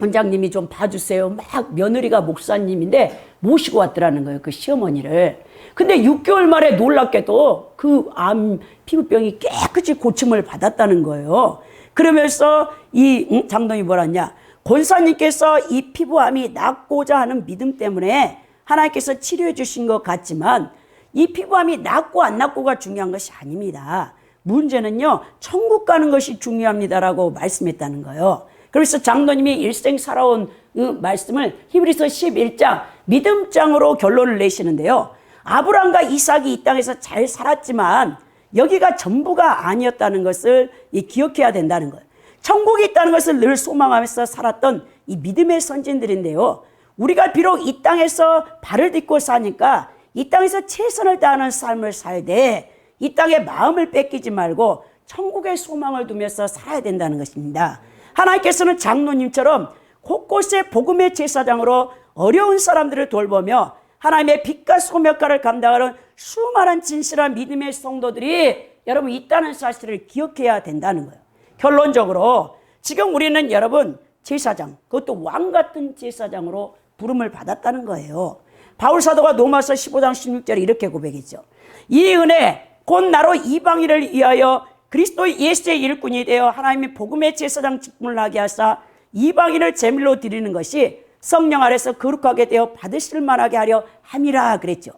원장님이 좀 봐주세요. 막 며느리가 목사님인데 모시고 왔더라는 거예요. 그 시어머니를. 근데 6개월 만에 놀랍게도 그 암 피부병이 깨끗이 고침을 받았다는 거예요. 그러면서 이 장로님이 뭐라냐. 권사님께서 이 피부암이 낫고자 하는 믿음 때문에 하나님께서 치료해 주신 것 같지만 이 피부암이 낫고 안 낫고가 중요한 것이 아닙니다. 문제는요, 천국 가는 것이 중요합니다라고 말씀했다는 거예요. 그래서 장로님이 일생 살아온 그 말씀을 히브리서 11장 믿음장으로 결론을 내시는데요. 아브라함과 이삭이 이 땅에서 잘 살았지만 여기가 전부가 아니었다는 것을 기억해야 된다는 거예요. 천국이 있다는 것을 늘 소망하면서 살았던 이 믿음의 선진들인데요. 우리가 비록 이 땅에서 발을 딛고 사니까 이 땅에서 최선을 다하는 삶을 살되 이 땅에 마음을 뺏기지 말고 천국의 소망을 두면서 살아야 된다는 것입니다. 하나님께서는 장로님처럼 곳곳에 복음의 제사장으로 어려운 사람들을 돌보며 하나님의 빛과 소명과를 감당하는 수많은 진실한 믿음의 성도들이 여러분 있다는 사실을 기억해야 된다는 거예요. 결론적으로 지금 우리는 여러분 제사장, 그것도 왕 같은 제사장으로 부름을 받았다는 거예요. 바울 사도가 로마서 15장 16절에 이렇게 고백했죠. 이 은혜 곧 나로 이방인을 위하여 그리스도 예수의 일꾼이 되어 하나님의 복음의 제사장 직분을 하게 하사 이방인을 제물로 드리는 것이 성령 아래서 거룩하게 되어 받으실 만하게 하려 함이라 그랬죠.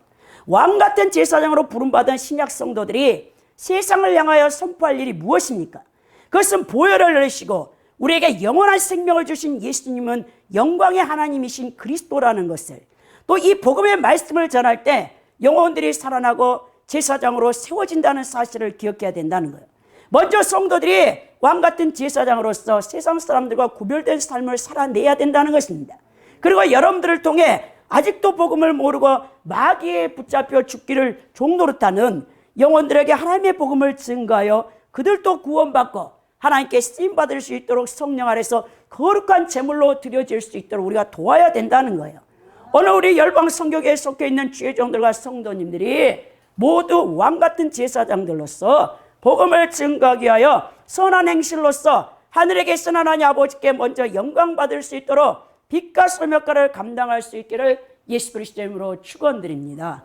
왕 같은 제사장으로 부름받은 신약 성도들이 세상을 향하여 선포할 일이 무엇입니까? 그것은 보혈을 흘리시고 우리에게 영원한 생명을 주신 예수님은 영광의 하나님이신 그리스도라는 것을, 또 이 복음의 말씀을 전할 때 영혼들이 살아나고 제사장으로 세워진다는 사실을 기억해야 된다는 거예요. 먼저 성도들이 왕 같은 제사장으로서 세상 사람들과 구별된 삶을 살아내야 된다는 것입니다. 그리고 여러분들을 통해 아직도 복음을 모르고 마귀에 붙잡혀 죽기를 종노릇하는 영혼들에게 하나님의 복음을 증거하여 그들도 구원받고 하나님께 쓰임받을 수 있도록 성령 아래서 거룩한 제물로 드려질 수 있도록 우리가 도와야 된다는 거예요. 오늘 우리 열방 성교회에 속해 있는 주의 종들과 성도님들이 모두 왕같은 제사장들로서 복음을 증거하기 위하여 선한 행실로서 하늘에 계신 하나님 아버지께 먼저 영광 받을 수 있도록 빛과 소명과를 감당할 수 있기를 예수 그리스도 이름으로 축원드립니다.